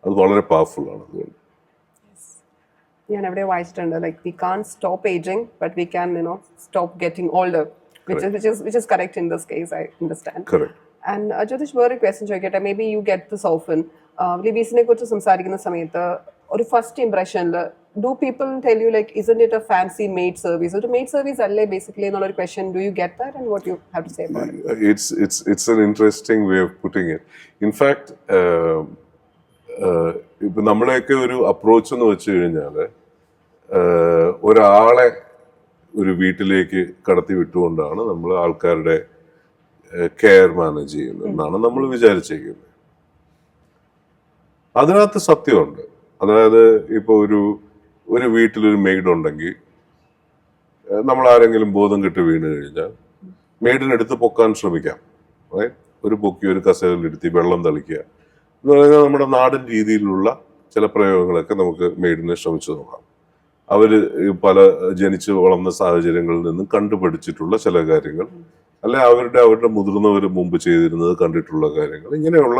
അത് വളരെ പവർഫുൾ ആണ്. അതുകൊണ്ട് ഞാൻ എവിടെ വായിച്ചിട്ടുണ്ട്, like we can stop ageing but we can stop getting older. which is correct in this case, I understand. Correct. And Jyotish, വേറെ ക്വസ്റ്റ്യൻ ചോദിക്കട്ടെ, maybe you get this often. ലിവീസിനെ കുറിച്ച് സംസാരിക്കുന്ന സമയത്ത് ഒരു ഫസ്റ്റ് ഇംപ്രഷനിൽ do people tell you like isn't it a fancy maid service, ഒരു മെയ്ഡ് സർവീസ് അല്ലേ ബേസിക്കലി എന്നുള്ളൊരു question, do you get that and what you have to say about it? It's an interesting way of putting it. In fact, ഇപ്പൊ നമ്മുടെയൊക്കെ ഒരു അപ്രോച്ച് എന്ന് വെച്ച് കഴിഞ്ഞാല് ഒരാളെ ഒരു വീട്ടിലേക്ക് കടത്തി വിട്ടുകൊണ്ടാണ് നമ്മൾ ആൾക്കാരുടെ കെയർ മാനേജ് ചെയ്യുന്നത് എന്നാണ് നമ്മൾ വിചാരിച്ചിരിക്കുന്നത്. അതിനകത്ത് സത്യമുണ്ട്. അതായത് ഇപ്പൊ ഒരു വീട്ടിലൊരു മെയ്ഡ് ഉണ്ടെങ്കിൽ നമ്മൾ ആരെങ്കിലും ബോധം കെട്ട് വീണ് കഴിഞ്ഞാൽ മെയ്ഡിനെടുത്ത് പൊക്കാൻ ശ്രമിക്കാം. ഒരു പൊക്കി ഒരു കസേരയിലിരുത്തി വെള്ളം തളിക്കുക എന്ന് പറയുന്നത് നമ്മുടെ നാടൻ രീതിയിലുള്ള ചില പ്രയോഗങ്ങളൊക്കെ നമുക്ക് മെയ്ഡിനെ ശ്രമിച്ചു നോക്കാം. അവര് പല ജനിച്ചു വളർന്ന സാഹചര്യങ്ങളിൽ നിന്നും കണ്ടുപഠിച്ചിട്ടുള്ള ചില കാര്യങ്ങൾ, അല്ലെ അവരുടെ മുതിർന്നവർ മുമ്പ് ചെയ്തിരുന്നത് കണ്ടിട്ടുള്ള കാര്യങ്ങൾ, ഇങ്ങനെയുള്ള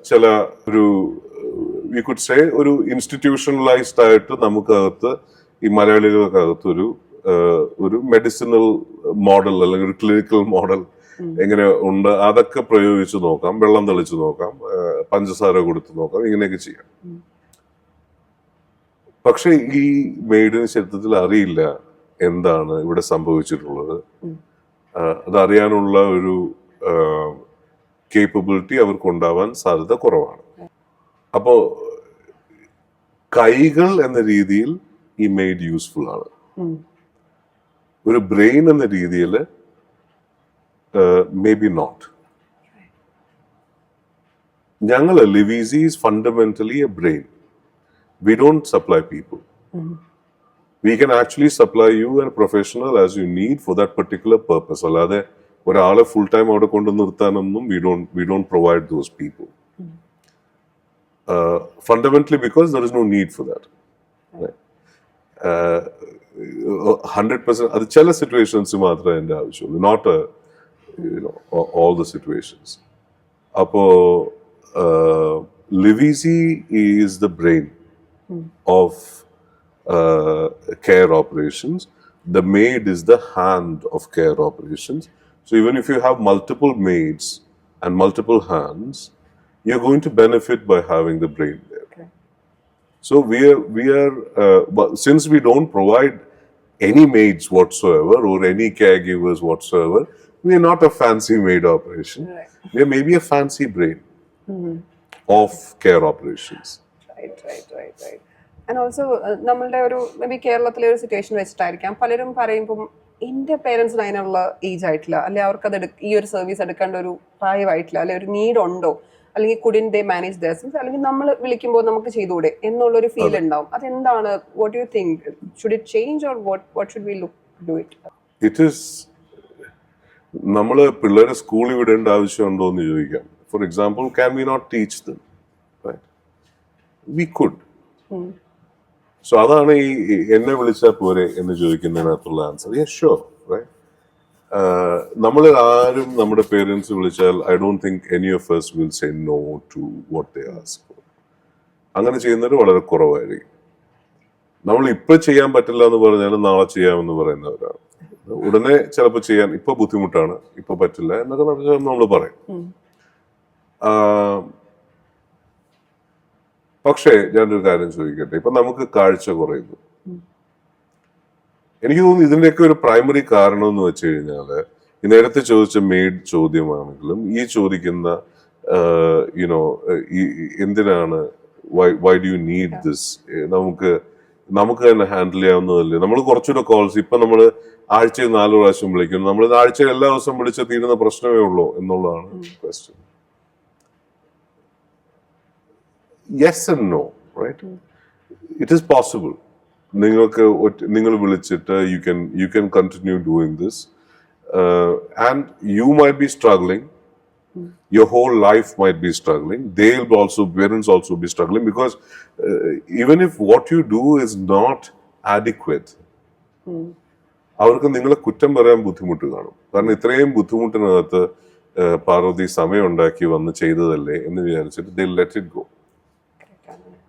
ചില വി കുഡ് സേ ഒരു ഇൻസ്റ്റിറ്റ്യൂഷണലൈസ്ഡ് ആയിട്ട് നമുക്കകത്ത് ഈ മലയാളികൾക്കകത്ത് ഒരു മെഡിസിനൽ മോഡൽ അല്ലെങ്കിൽ ഒരു ക്ലിനിക്കൽ മോഡൽ എങ്ങനെ ഉണ്ട് അതൊക്കെ പ്രയോഗിച്ച് നോക്കാം, വെള്ളം തളിച്ചു നോക്കാം, പഞ്ചസാര കൊടുത്ത് നോക്കാം, ഇങ്ങനെയൊക്കെ ചെയ്യാം. പക്ഷെ ഈ മെയ്ഡിന് ശരീരത്തിൽ അറിയില്ല എന്താണ് ഇവിടെ സംഭവിച്ചിട്ടുള്ളത്. അതറിയാനുള്ള ഒരു കേപ്പബിലിറ്റി അവർക്കുണ്ടാവാൻ സാധ്യത കുറവാണ്. അപ്പോ കൈകൾ എന്ന രീതിയിൽ ഈ മെയ്ഡ് യൂസ്ഫുൾ ആണ്. ഒരു ബ്രെയിൻ എന്ന രീതിയിൽ മേ ബി നോട്ട്. ഞങ്ങൾ Liveasy is fundamentally a brain. We don't supply people. We can actually supply you a professional as you need for that particular purpose. അല്ലാതെ ഒരാളെ ഫുൾ ടൈം അവിടെ കൊണ്ട് നിർത്താനൊന്നും we don't provide those people. Fundamentally because there is no need for that. 100% അത് ചില സിറ്റുവേഷൻസ് മാത്രമേ എൻ്റെ ആവശ്യമുള്ളൂ, നോട്ട് all the situations. അപ്പോ Livisi is the brain of care operations. The maid is the hand of care operations. So even if you have multiple maids and multiple hands, you're going to benefit by having the brain there. Okay. So we are but since we don't provide any maids whatsoever or any caregivers whatsoever, we are not a fancy maid operation. Right. We are maybe a fancy brain of care operations. Right. And also നമ്മളുടെ ഒരു മേ ബി കേരളത്തിലെ ഒരു സിറ്റുവേഷൻ വെച്ചിട്ടായിരിക്കാം പലരും പറയുമ്പോൾ എൻ്റെ പേരൻസിന് അതിനുള്ള ഏജ് ആയിട്ടില്ല, അല്ലെ അവർക്കത് ഈ ഒരു സർവീസ് എടുക്കേണ്ട ഒരു പ്രായമായിട്ടില്ല, അല്ലെ ഒരു നീഡ് ഉണ്ടോ, അല്ലെങ്കിൽ couldn't they manage the service, അല്ലെങ്കിൽ നമ്മൾ വിളിക്കുമ്പോൾ നമുക്ക് ചെയ്തുകൂടെ എന്നുള്ളൊരു ഫീൽ ഉണ്ടാവും. അതെന്താണ്? What you think, should it change or what should we do it? It is നമ്മൾ പിള്ളേരെ സ്കൂളിൽ വിടേണ്ട ആവശ്യമുണ്ടോ എന്ന് ചോദിക്കാം. For example, can we not teach them? We could. So അതാണ് ഈ എന്നെ വിളിച്ചാൽ പോരെ എന്ന് ചോദിക്കുന്നതിനകത്തുള്ള ആൻസർ. ഷുവർ. നമ്മൾ ആരും നമ്മുടെ പേരൻസ് വിളിച്ചാൽ I don't think any of us will say no to what they ask for. അങ്ങനെ ചെയ്യുന്നവർ വളരെ കുറവായിരിക്കും. നമ്മൾ ഇപ്പൊ ചെയ്യാൻ പറ്റില്ല എന്ന് പറഞ്ഞാലും നാളെ ചെയ്യാമെന്ന് പറയുന്നവരാണ്. ഉടനെ ചിലപ്പോൾ ചെയ്യാൻ ഇപ്പൊ ബുദ്ധിമുട്ടാണ്, ഇപ്പൊ പറ്റില്ല എന്നൊക്കെ നമ്മൾ പറയും. പക്ഷേ ഞാനൊരു കാര്യം ചോദിക്കട്ടെ, ഇപ്പൊ നമുക്ക് കാഴ്ച കുറയുന്നു. എനിക്ക് തോന്നുന്നു ഇതിന്റെയൊക്കെ ഒരു പ്രൈമറി കാരണം എന്ന് വെച്ച് കഴിഞ്ഞാല് ഈ നേരത്തെ ചോദിച്ച മെയ്ഡ് ചോദ്യമാണെങ്കിലും ഈ ചോദിക്കുന്ന എന്തിനാണ് why do you need this, നമുക്ക് തന്നെ ഹാൻഡിൽ ചെയ്യാവുന്നതല്ലേ. നമ്മൾ കുറച്ചുകൂടെ കോൾസ് ഇപ്പൊ നമ്മൾ ആഴ്ചയിൽ 4 പ്രാവശ്യം വിളിക്കുന്നു, നമ്മൾ ആഴ്ചയിൽ എല്ലാ ദിവസവും വിളിച്ച തീരുന്ന പ്രശ്നമേ ഉള്ളൂ എന്നുള്ളതാണ് question. Yes and no, right? It is possible. നിങ്ങൾ വിളിച്ചിട്ട് you can continue doing this, and you might be struggling. Your whole life might be struggling. Parents also be struggling because even if what you do is not adequate, അവർക്ക് നിങ്ങളെ കുറ്റം പറയാൻ ബുദ്ധിമുട്ട് കാണും. കാരണം ഇത്രയും ബുദ്ധിമുട്ടിനകത്ത് പാർവതി സമയം ഉണ്ടാക്കി വന്ന് ചെയ്തതല്ലേ എന്ന് വിചാരിച്ചിട്ട് they let it go.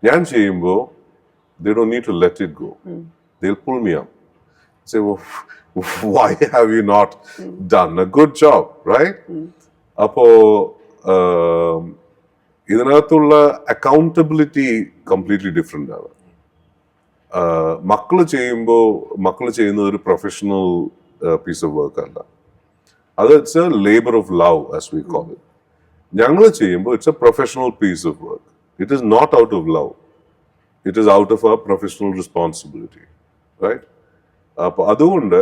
ഞാൻ ചെയ്യുമ്പോൾ they don't need to let it go. They'll pull me up. say, well, why have you not done a good job, right? അപ്പോ ഇതിനകത്തുള്ള അക്കൗണ്ടബിലിറ്റി കംപ്ലീറ്റ്ലി ഡിഫറെന്റ് ആണ്. മക്കള് ചെയ്യുന്നത് ഒരു പ്രൊഫഷണൽ പീസ് ഓഫ് വർക്ക് അല്ല. അത് it's a labour of love as we call it. ഞങ്ങൾ ചെയ്യുമ്പോൾ it's a professional piece of work. It is not out of love, it is out of our professional responsibility, right? അപ്പൊ അതുകൊണ്ട്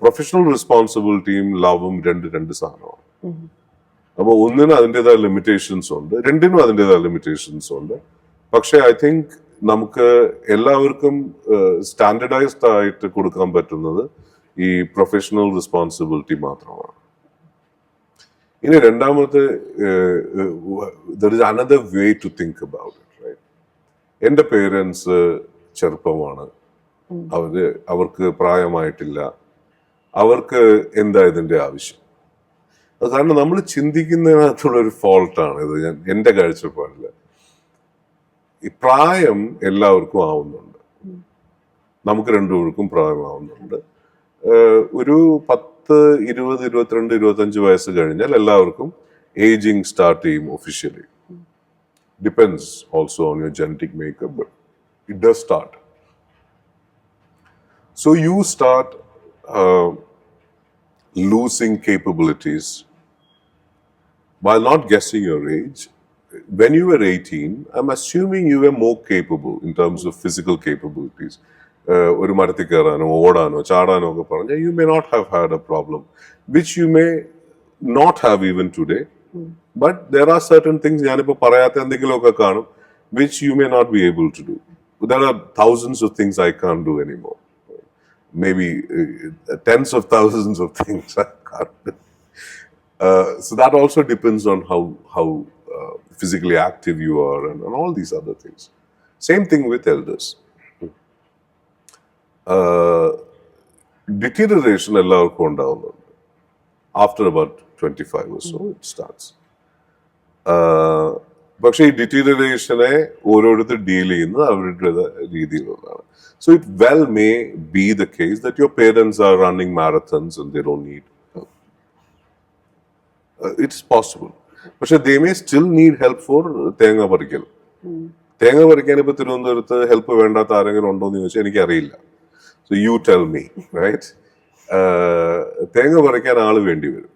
പ്രൊഫഷണൽ റെസ്പോൺസിബിലിറ്റിയും ലവും രണ്ട് സാധനമാണ്. അപ്പൊ ഒന്നിനും അതിൻ്റെതായ ലിമിറ്റേഷൻസ് ഉണ്ട്, രണ്ടിനും അതിൻ്റെതായ ലിമിറ്റേഷൻസ് ഉണ്ട്. പക്ഷെ ഐ തിങ്ക് നമുക്ക് എല്ലാവർക്കും സ്റ്റാൻഡർഡൈസ്ഡ് ആയിട്ട് കൊടുക്കാൻ പറ്റുന്നത് ഈ പ്രൊഫഷണൽ റെസ്പോൺസിബിലിറ്റി മാത്രമാണ്. ഇനി രണ്ടാമത്തെ, there is another way to think about it, right? എൻ്റെ പേരൻസ് ചെറുപ്പമാണ്, അവർക്ക് പ്രായമായിട്ടില്ല, അവർക്ക് എന്താ ഇതിന്റെ ആവശ്യം? അത് കാരണം നമ്മൾ ചിന്തിക്കുന്നതിനകത്തുള്ള ഒരു ഫോൾട്ടാണ് ഇത്. എൻ്റെ കാഴ്ചപ്പാടില് ഈ പ്രായം എല്ലാവർക്കും ആവുന്നുണ്ട്, നമുക്ക് രണ്ടുപേർക്കും പ്രായമാവുന്നുണ്ട്. ഒരു 10, 20, 22, 25 വയസ്സ് കഴിഞ്ഞാൽ എല്ലാവർക്കും ഏജിങ് സ്റ്റാർട്ട് ചെയ്യും officially. Depends also on your genetic makeup, but it does start. So you start losing capabilities. While not guessing your age, when you were 18, I'm assuming you were more capable in terms of physical capabilities. ഒരു മരത്തിൽ കയറാനോ ഓടാനോ ചാടാനോ ഒക്കെ പറഞ്ഞാൽ you may not have had a problem, which you may not have even today. But there are certain things, ഞാനിപ്പോൾ പറയാത്ത എന്തെങ്കിലുമൊക്കെ കാണും, which you may not be able to do. There are thousands of things I can't do anymore. Maybe tens of thousands of things I can't do. So that also depends on how physically active you are and all these other things. Same thing with elders. Deterioration എല്ലാവർക്കും ഉണ്ടാവുന്നുണ്ട്. After about 25 or so it starts. പക്ഷെ ഈ ഡിറ്റീരിയറേഷനെ ഓരോരുത്തർ ഡീൽ ചെയ്യുന്നത് അവരുടെ രീതിയിലുള്ളതാണ്. So it well may be the case that your parents are running marathons and they don't need help. It's possible. പക്ഷെ they may still need help for തേങ്ങ പറിക്കൽ. തേങ്ങ പറിക്കാൻ ഇപ്പൊ തിരുവനന്തപുരത്ത് ഹെൽപ്പ് വേണ്ടാത്ത ആരെങ്കിലും ഉണ്ടോ എന്ന് ചോദിച്ചാൽ എനിക്കറിയില്ല. So you tell me, right? തേങ്ങ പറിക്കാൻ ആള് വേണ്ടി വരും,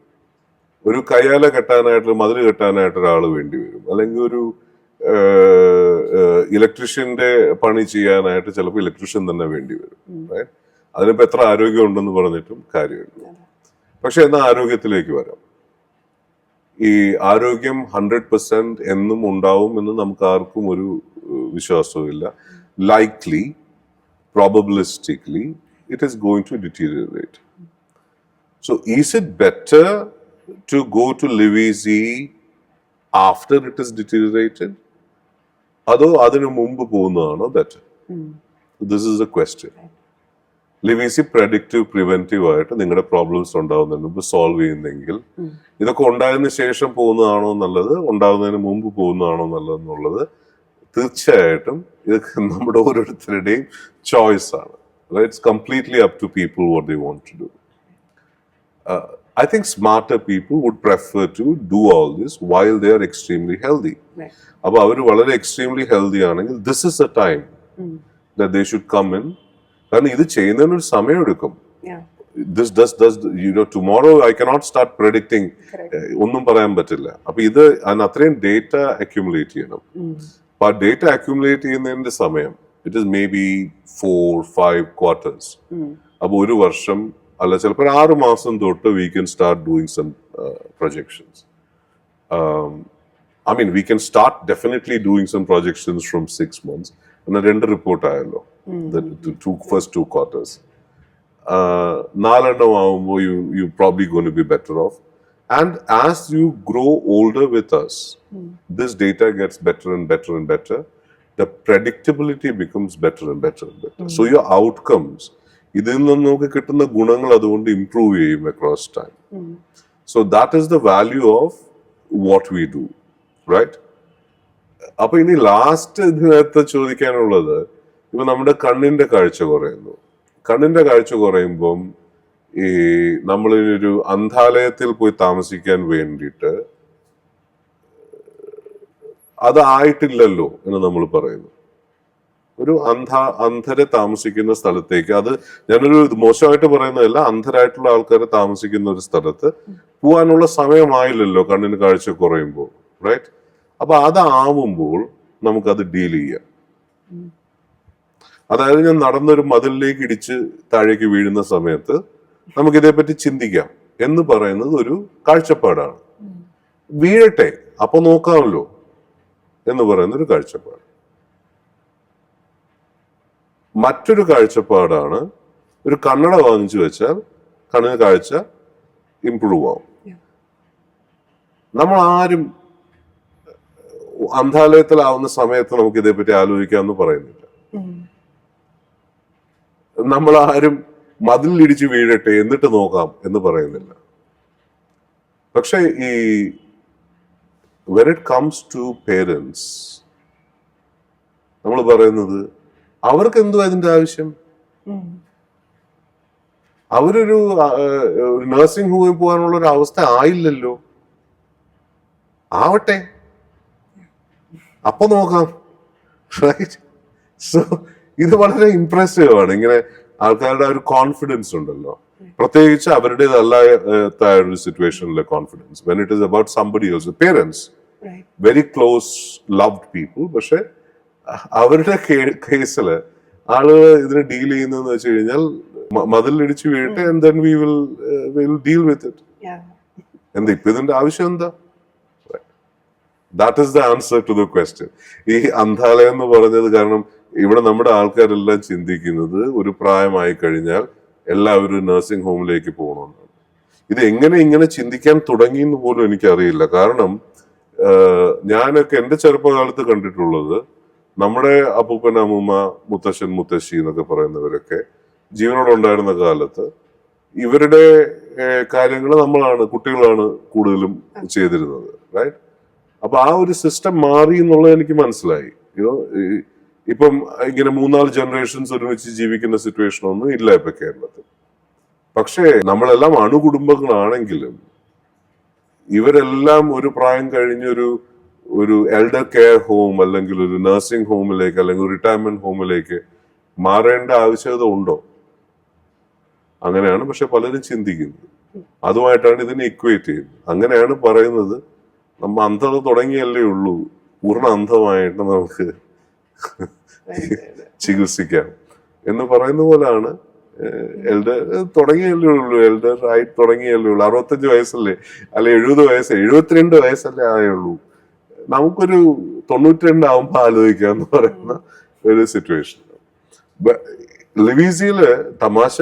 ഒരു കയ്യാല കെട്ടാനായിട്ട് മതിൽ കെട്ടാനായിട്ട് ഒരാൾ വേണ്ടി വരും, അല്ലെങ്കിൽ ഒരു ഇലക്ട്രീഷ്യന്റെ പണി ചെയ്യാനായിട്ട് ചിലപ്പോൾ ഇലക്ട്രീഷ്യൻ തന്നെ വേണ്ടി വരും. അതിനിപ്പോ എത്ര ആരോഗ്യം ഉണ്ടെന്ന് പറഞ്ഞിട്ടും കാര്യമില്ല. പക്ഷെ എന്നാൽ ആരോഗ്യത്തിലേക്ക് വരാം. ഈ ആരോഗ്യം 100% എന്നും ഉണ്ടാവും എന്ന് നമുക്ക് ആർക്കും ഒരു വിശ്വാസവും ഇല്ല. Likely, probabilistically, it is going to deteriorate. So is it better to go to live easy after it is deteriorated? അതോ അതിനു മുമ്പ് പോകുന്നതാണോ better? This is a question. Liveasy predictive preventive ആയിട്ട് നിങ്ങളുടെ പ്രോബ്ലംസ് ഉണ്ടാവുന്നതിന് മുമ്പ് സോൾവ് ചെയ്യുന്നെങ്കിൽ, ഇതൊക്കെ ഉണ്ടായതിനു ശേഷം പോകുന്നതാണോ നല്ലത്, ഉണ്ടാവുന്നതിന് മുമ്പ് പോകുന്നതാണോ നല്ലതെന്നുള്ളത് തീർച്ചയായിട്ടും ഇതൊക്കെ നമ്മുടെ ഓരോരുത്തരുടെയും ചോയ്സ് ആണ്. It's completely up to people what they want to do. I think smarter people would prefer to do all this while they are extremely healthy. അപ്പോൾ അവർ വളരെ extremely healthy ആണെങ്കിൽ this is the time that they should come in. കാരണം ഇത് ചെയ്യുന്നതിന് ഒരു സമയം എടുക്കും. This does tomorrow I cannot start predicting. ഒന്നും പറയാൻ പറ്റില്ല. അപ്പൊ ഇത് അത്രയും ഡേറ്റ അക്യുമുലേറ്റ് ചെയ്യണം. അപ്പൊ ആ ഡേറ്റ അക്യുമുലേറ്റ് ചെയ്യുന്നതിന്റെ സമയം it is may be 4-5 quarters. അപ്പൊ ഒരു വർഷം അല്ല ചിലപ്പോൾ 6 മാസം തൊട്ട് we can start doing some projections. I mean, we can start definitely doing some projections from 6 months. And a render report ayallo, the first 2 quarters. 4 you're probably going to be better off. And as you grow older with us, this data gets better and better and better. The predictability becomes better and better and better. So your outcomes, ഇതിൽ നിന്ന് നമുക്ക് കിട്ടുന്ന ഗുണങ്ങൾ അതുകൊണ്ട് ഇംപ്രൂവ് ചെയ്യും across time. So that is the value of what we do, right? അപ്പൊ ഇനി ലാസ്റ്റ് ഇതിനകത്ത് ചോദിക്കാനുള്ളത്, ഇപ്പൊ നമ്മുടെ കണ്ണിന്റെ കാഴ്ച കുറയുന്നു, കണ്ണിന്റെ കാഴ്ച കുറയുമ്പം ഈ നമ്മളൊരു അന്ധാലയത്തിൽ പോയി താമസിക്കാൻ വേണ്ടിയിട്ട് അതായിട്ടില്ലല്ലോ എന്ന് നമ്മൾ പറയുന്നു. ഒരു അന്ധരെ താമസിക്കുന്ന സ്ഥലത്തേക്ക്, അത് ഞാനൊരു മോശമായിട്ട് പറയുന്നതല്ല, അന്ധരായിട്ടുള്ള ആൾക്കാരെ താമസിക്കുന്ന ഒരു സ്ഥലത്ത് പോവാനുള്ള സമയമായില്ലല്ലോ കണ്ണിന് കാഴ്ച കുറയുമ്പോൾ, റൈറ്റ്? അപ്പൊ അതാവുമ്പോൾ നമുക്കത് ഡീൽ ചെയ്യാം. അതായത് ഞാൻ നടന്നൊരു മതിലിലേക്ക് ഇടിച്ച് താഴേക്ക് വീഴുന്ന സമയത്ത് നമുക്കിതേപ്പറ്റി ചിന്തിക്കാം എന്ന് പറയുന്നത് ഒരു കാഴ്ചപ്പാടാണ്. വീഴട്ടെ അപ്പൊ നോക്കാമല്ലോ എന്ന് പറയുന്ന ഒരു കാഴ്ചപ്പാട്. മറ്റൊരു കാഴ്ചപ്പാടാണ് ഒരു കണ്ണട വാങ്ങിച്ചു വെച്ചാൽ കണ്ണിന് കാഴ്ച ഇംപ്രൂവ് ആവും. നമ്മൾ ആരും അന്ധാലയത്തിലാവുന്ന സമയത്ത് നമുക്ക് ഇതേപ്പറ്റി ആലോചിക്കാമെന്ന് പറയുന്നില്ല. നമ്മൾ ആരും മതിലിടിച്ച് വീഴട്ടെ എന്നിട്ട് നോക്കാം എന്ന് പറയുന്നില്ല. പക്ഷെ ഈ when it comes to parents, നമ്മൾ പറയുന്നത് അവർക്ക് എന്തോ അതിന്റെ ആവശ്യം, അവരൊരു നഴ്സിംഗ് ഹോമിൽ പോകാനുള്ള ഒരു അവസ്ഥ ആയില്ലല്ലോ, ആവട്ടെ അപ്പൊ നോക്കാം, റൈറ്റ്? സോ ഇത് വളരെ ഇംപ്രസീവ് ആണ്. ഇങ്ങനെ ആൾക്കാരുടെ ഒരു കോൺഫിഡൻസ് ഉണ്ടല്ലോ, പ്രത്യേകിച്ച് അവരുടേതല്ലാത്ത ഒരു സിറ്റുവേഷനിലെ confidence. When it is about somebody else, parents, very close loved people. പക്ഷെ അവരുടെ കേസില് ആളുകൾ ഇതിനെ ഡീൽ ചെയ്യുന്നതെന്ന് വെച്ച് കഴിഞ്ഞാൽ മതിലിടിച്ച് വീഴട്ടെ and then we will deal with it. എന്താ ഇപ്പൊ ഇതിന്റെ ആവശ്യം എന്താ? That is the answer to the question. ഈ അന്ധാലയം എന്ന് പറഞ്ഞത് കാരണം ഇവിടെ നമ്മുടെ ആൾക്കാരെല്ലാം ചിന്തിക്കുന്നത് ഒരു പ്രായമായി കഴിഞ്ഞാൽ എല്ലാവരും നഴ്സിംഗ് ഹോമിലേക്ക് പോകണമെന്നാണ്. ഇത് എങ്ങനെ ഇങ്ങനെ ചിന്തിക്കാൻ തുടങ്ങി എന്ന് പോലും എനിക്കറിയില്ല. കാരണം ഞാനൊക്കെ എൻ്റെ ചെറുപ്പകാലത്ത് കണ്ടിട്ടുള്ളത്, നമ്മുടെ അപ്പൂപ്പൻ അമ്മൂമ്മ, മുത്തശ്ശൻ മുത്തശ്ശി എന്നൊക്കെ പറയുന്നവരൊക്കെ ജീവനോടുണ്ടായിരുന്ന കാലത്ത് ഇവരുടെ കാര്യങ്ങൾ കുട്ടികളാണ് കൂടുതലും ചെയ്തിരുന്നത്, റൈറ്റ്? അപ്പൊ ആ ഒരു സിസ്റ്റം മാറി എന്നുള്ളത് എനിക്ക് മനസ്സിലായി. ഇപ്പം ഇങ്ങനെ 3-4 ജനറേഷൻസ് ഒരുമിച്ച് ജീവിക്കുന്ന സിറ്റുവേഷൻ ഒന്നും ഇല്ല ഇപ്പൊ കേരളത്തിൽ. പക്ഷേ നമ്മളെല്ലാം അണുകുടുംബങ്ങളാണെങ്കിലും ഇവരെല്ലാം ഒരു പ്രായം കഴിഞ്ഞൊരു എൽഡർ കെയർ ഹോം അല്ലെങ്കിൽ ഒരു നഴ്സിംഗ് ഹോമിലേക്ക് അല്ലെങ്കിൽ ഒരു റിട്ടയർമെന്റ് ഹോമിലേക്ക് മാറേണ്ട ആവശ്യകത ഉണ്ടോ? അങ്ങനെയാണ് പക്ഷെ പലരും ചിന്തിക്കുന്നത്. അതുമായിട്ടാണ് ഇതിനെ ഇക്വേറ്റ് ചെയ്യുന്നത്. അങ്ങനെയാണ് പറയുന്നത്, നമ്മ അന്ധത തുടങ്ങിയല്ലേ ഉള്ളൂ, പൂർണ്ണ അന്ധമായിട്ട് നമുക്ക് ചികിത്സിക്കാം എന്ന് പറയുന്ന പോലാണ്. എൽഡർ തുടങ്ങിയല്ലേ ഉള്ളൂ, എൽഡർ ആയി തുടങ്ങിയല്ലേ ഉള്ളൂ. 65 വയസ്സല്ലേ, അല്ലെ 70 വയസ്സ്, 72 വയസ്സല്ലേ ആയുള്ളൂ, നമുക്കൊരു 92 ആവുമ്പോ ആലോചിക്കാം എന്ന് പറയുന്ന ഒരു സിറ്റുവേഷൻ. ലിവീസിയില് തമാശ,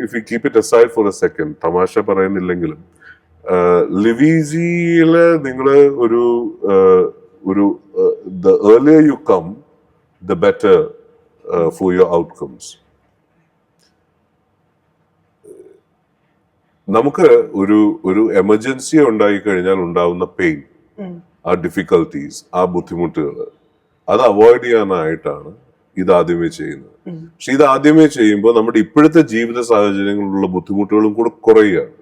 if you keep it aside for a second, തമാശ പറയുന്നില്ലെങ്കിലും ലിവീസിയില് നിങ്ങള് the earlier you come, the better for your outcomes. നമുക്ക് ഒരു എമർജൻസി ഉണ്ടായി കഴിഞ്ഞാൽ ഉണ്ടാവുന്ന പെയിൻ, ആ ഡിഫിക്കൽട്ടീസ്, ആ ബുദ്ധിമുട്ടുകൾ, അത് അവോയ്ഡ് ചെയ്യാനായിട്ടാണ് ഇത് ആദ്യമേ ചെയ്യുന്നത്. പക്ഷെ ഇത് ആദ്യമേ ചെയ്യുമ്പോൾ നമ്മുടെ ഇപ്പോഴത്തെ ജീവിത സാഹചര്യങ്ങളിലുള്ള ബുദ്ധിമുട്ടുകളും കൂടെ കുറയുകയാണ്.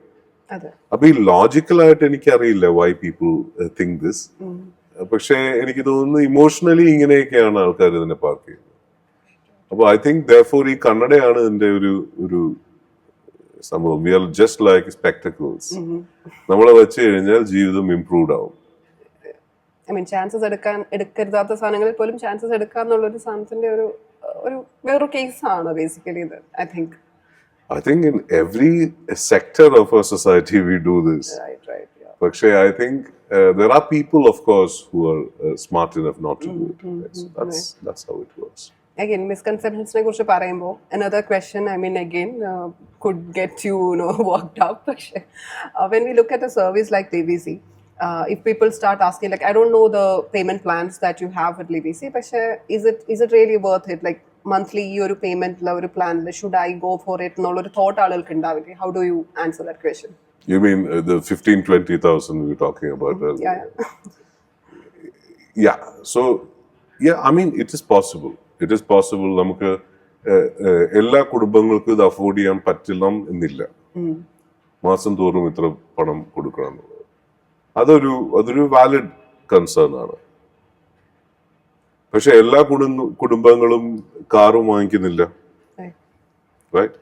അപ്പൊ ഈ ലോജിക്കലായിട്ട് എനിക്കറിയില്ല വൈ പീപ്പിൾ തിങ്ക് ദിസ്. പക്ഷെ എനിക്ക് തോന്നുന്നു ഇമോഷണലി ഇങ്ങനെയൊക്കെയാണ് ആൾക്കാർ ഇതിനെ പാർക്ക് ചെയ്യുന്നത്. അപ്പൊ ഐ തിങ്ക് ദെയർഫോർ ഈ കണ്ണടയാണ് ഇതിന്റെ ഒരു സംഭവം. We are just like spectacles. നമ്മളെ വെച്ച് കഴിഞ്ഞാൽ ജീവിതം ഇംപ്രൂവ്ഡ് ആവും. ചാൻസസ് എടുക്കരുതാത്ത സാധനങ്ങളിൽ പോലും ചാൻസസ് എടുക്കാന്നുള്ള ഒരു സാധനത്തിന്റെ ഒരു വേറൊരു കേസാണ് ബേസിക്കലി ഇത്. I think in every sector of our society we do this. Right. പക്ഷേ I think there are people, of course, who are smart enough not to do it. Right? So that's how it works. Again, misconceptionsനെ കുറിച്ച് പറയുമ്പോൾ another question, again, could get you worked up. പക്ഷേ when we look at a service like TVC, if people start asking, like, I don't know the payment plans that you have with TVC, പക്ഷേ is it really worth it? Like monthly ഈ ഒരു പേയ്മെന്റിലെ ഒരു പ്ലാനിൽ should I go for it എന്നുള്ളൊരു തോട്ട് ആളുകൾക്ക് ഉണ്ടാവില്ലേ? How do you answer that question? You mean the 15,000-20,000 we were talking about earlier? Yeah. So, it is possible. It is possible. നമുക്ക് എല്ലാ കുടുംബങ്ങൾക്കും ഇത് അഫോർഡ് ചെയ്യാൻ പറ്റണം എന്നില്ല. മാസം തോറും ഇത്ര പണം കൊടുക്കണം എന്നുള്ളത് അതൊരു വാലിഡ് കൺസേൺ ആണ്. പക്ഷെ എല്ലാ കുടുംബങ്ങളും കാറും വാങ്ങിക്കുന്നില്ല, റൈറ്റ്?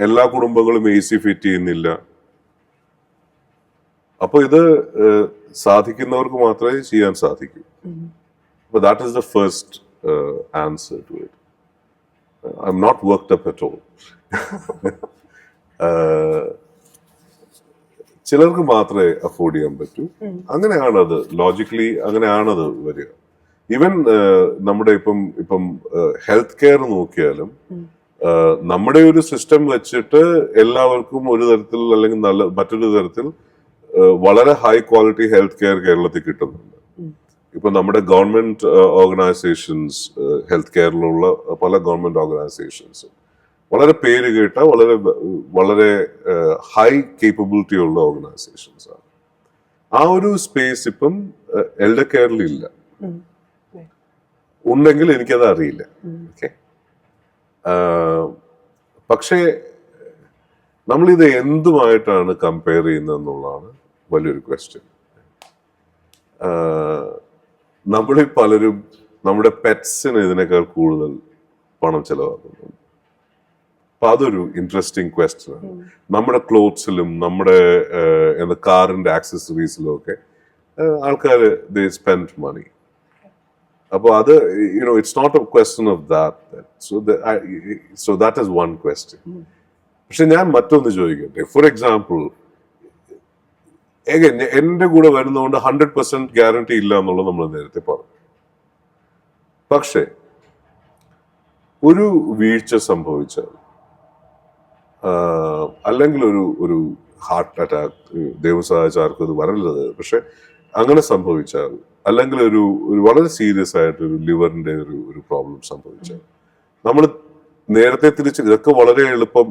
എല്ലാ കുടുംബങ്ങളും AC ഫിറ്റ് ചെയ്യുന്നില്ല. അപ്പൊ ഇത് സാധിക്കുന്നവർക്ക് മാത്രമേ ചെയ്യാൻ സാധിക്കൂ. അപ്പൊ that is the first answer to it. I am not worked up at all. ചിലർക്ക് മാത്രമേ അഫോർഡ് ചെയ്യാൻ പറ്റൂ. അങ്ങനെയാണത് ലോജിക്കലി, അങ്ങനെയാണത് വരിക. ഈവൻ നമ്മുടെ ഇപ്പം ഹെൽത്ത് കെയർ നോക്കിയാലും നമ്മുടെ ഒരു സിസ്റ്റം വെച്ചിട്ട് എല്ലാവർക്കും ഒരു തരത്തിൽ അല്ലെങ്കിൽ മറ്റൊരു തരത്തിൽ വളരെ ഹൈ ക്വാളിറ്റി ഹെൽത്ത് കെയർ കേരളത്തിൽ കിട്ടുന്നുണ്ട്. ഇപ്പൊ നമ്മുടെ ഗവൺമെന്റ് ഓർഗനൈസേഷൻസ്, ഹെൽത്ത് കെയറിലുള്ള പല ഗവൺമെന്റ് ഓർഗനൈസേഷൻസ് വളരെ പേര് കേട്ട വളരെ വളരെ ഹൈ കേപ്പബിലിറ്റി ഉള്ള ഓർഗനൈസേഷൻസ് ആണ്. ആ ഒരു സ്പേസ് ഇപ്പം എൽഡർ കെയറിൽ ഇല്ല. ഉണ്ടെങ്കിൽ എനിക്കത് അറിയില്ല. ഓക്കെ, പക്ഷേ നമ്മളിത് എന്തുമായിട്ടാണ് കമ്പയർ ചെയ്യുന്നത് എന്നുള്ളതാണ് വലിയൊരു ക്വസ്റ്റ്യൻ. നമ്മളിൽ പലരും നമ്മുടെ പെറ്റ്സിന് ഇതിനേക്കാൾ കൂടുതൽ പണം ചെലവാക്കുന്നുണ്ട്. അപ്പൊ അതൊരു ഇൻട്രസ്റ്റിംഗ് ക്വസ്റ്റ്യൻ ആണ്. നമ്മുടെ ക്ലോത്ത്സിലും നമ്മുടെ കാറിന്റെ ആക്സസറീസിലും ഒക്കെ ആൾക്കാർ ദേ സ്പെൻഡ് മണി. അപ്പോൾ അത് it's not a question of that. So that is one question. പക്ഷെ ഞാൻ മറ്റൊന്ന് ചോദിക്കട്ടെ. ഫോർ എക്സാമ്പിൾ, എന്റെ കൂടെ വരുന്നതുകൊണ്ട് 100% ഗ്യാരണ്ടി ഇല്ല എന്നുള്ളത് നമ്മൾ നേരത്തെ പറഞ്ഞു. പക്ഷെ ഒരു വീഴ്ച സംഭവിച്ചാൽ, അല്ലെങ്കിൽ ഒരു ഹാർട്ട് അറ്റാക്ക്, ദൈവം സഹായിച്ച ആർക്കും അത് വരരുത്, പക്ഷെ അങ്ങനെ സംഭവിച്ചാൽ, അല്ലെങ്കിൽ ഒരു വളരെ സീരിയസ് ആയിട്ട് ഒരു ലിവറിന്റെ ഒരു പ്രോബ്ലം സംഭവിച്ചാൽ, നമ്മൾ നേരത്തെ ഇതൊക്കെ വളരെ എളുപ്പം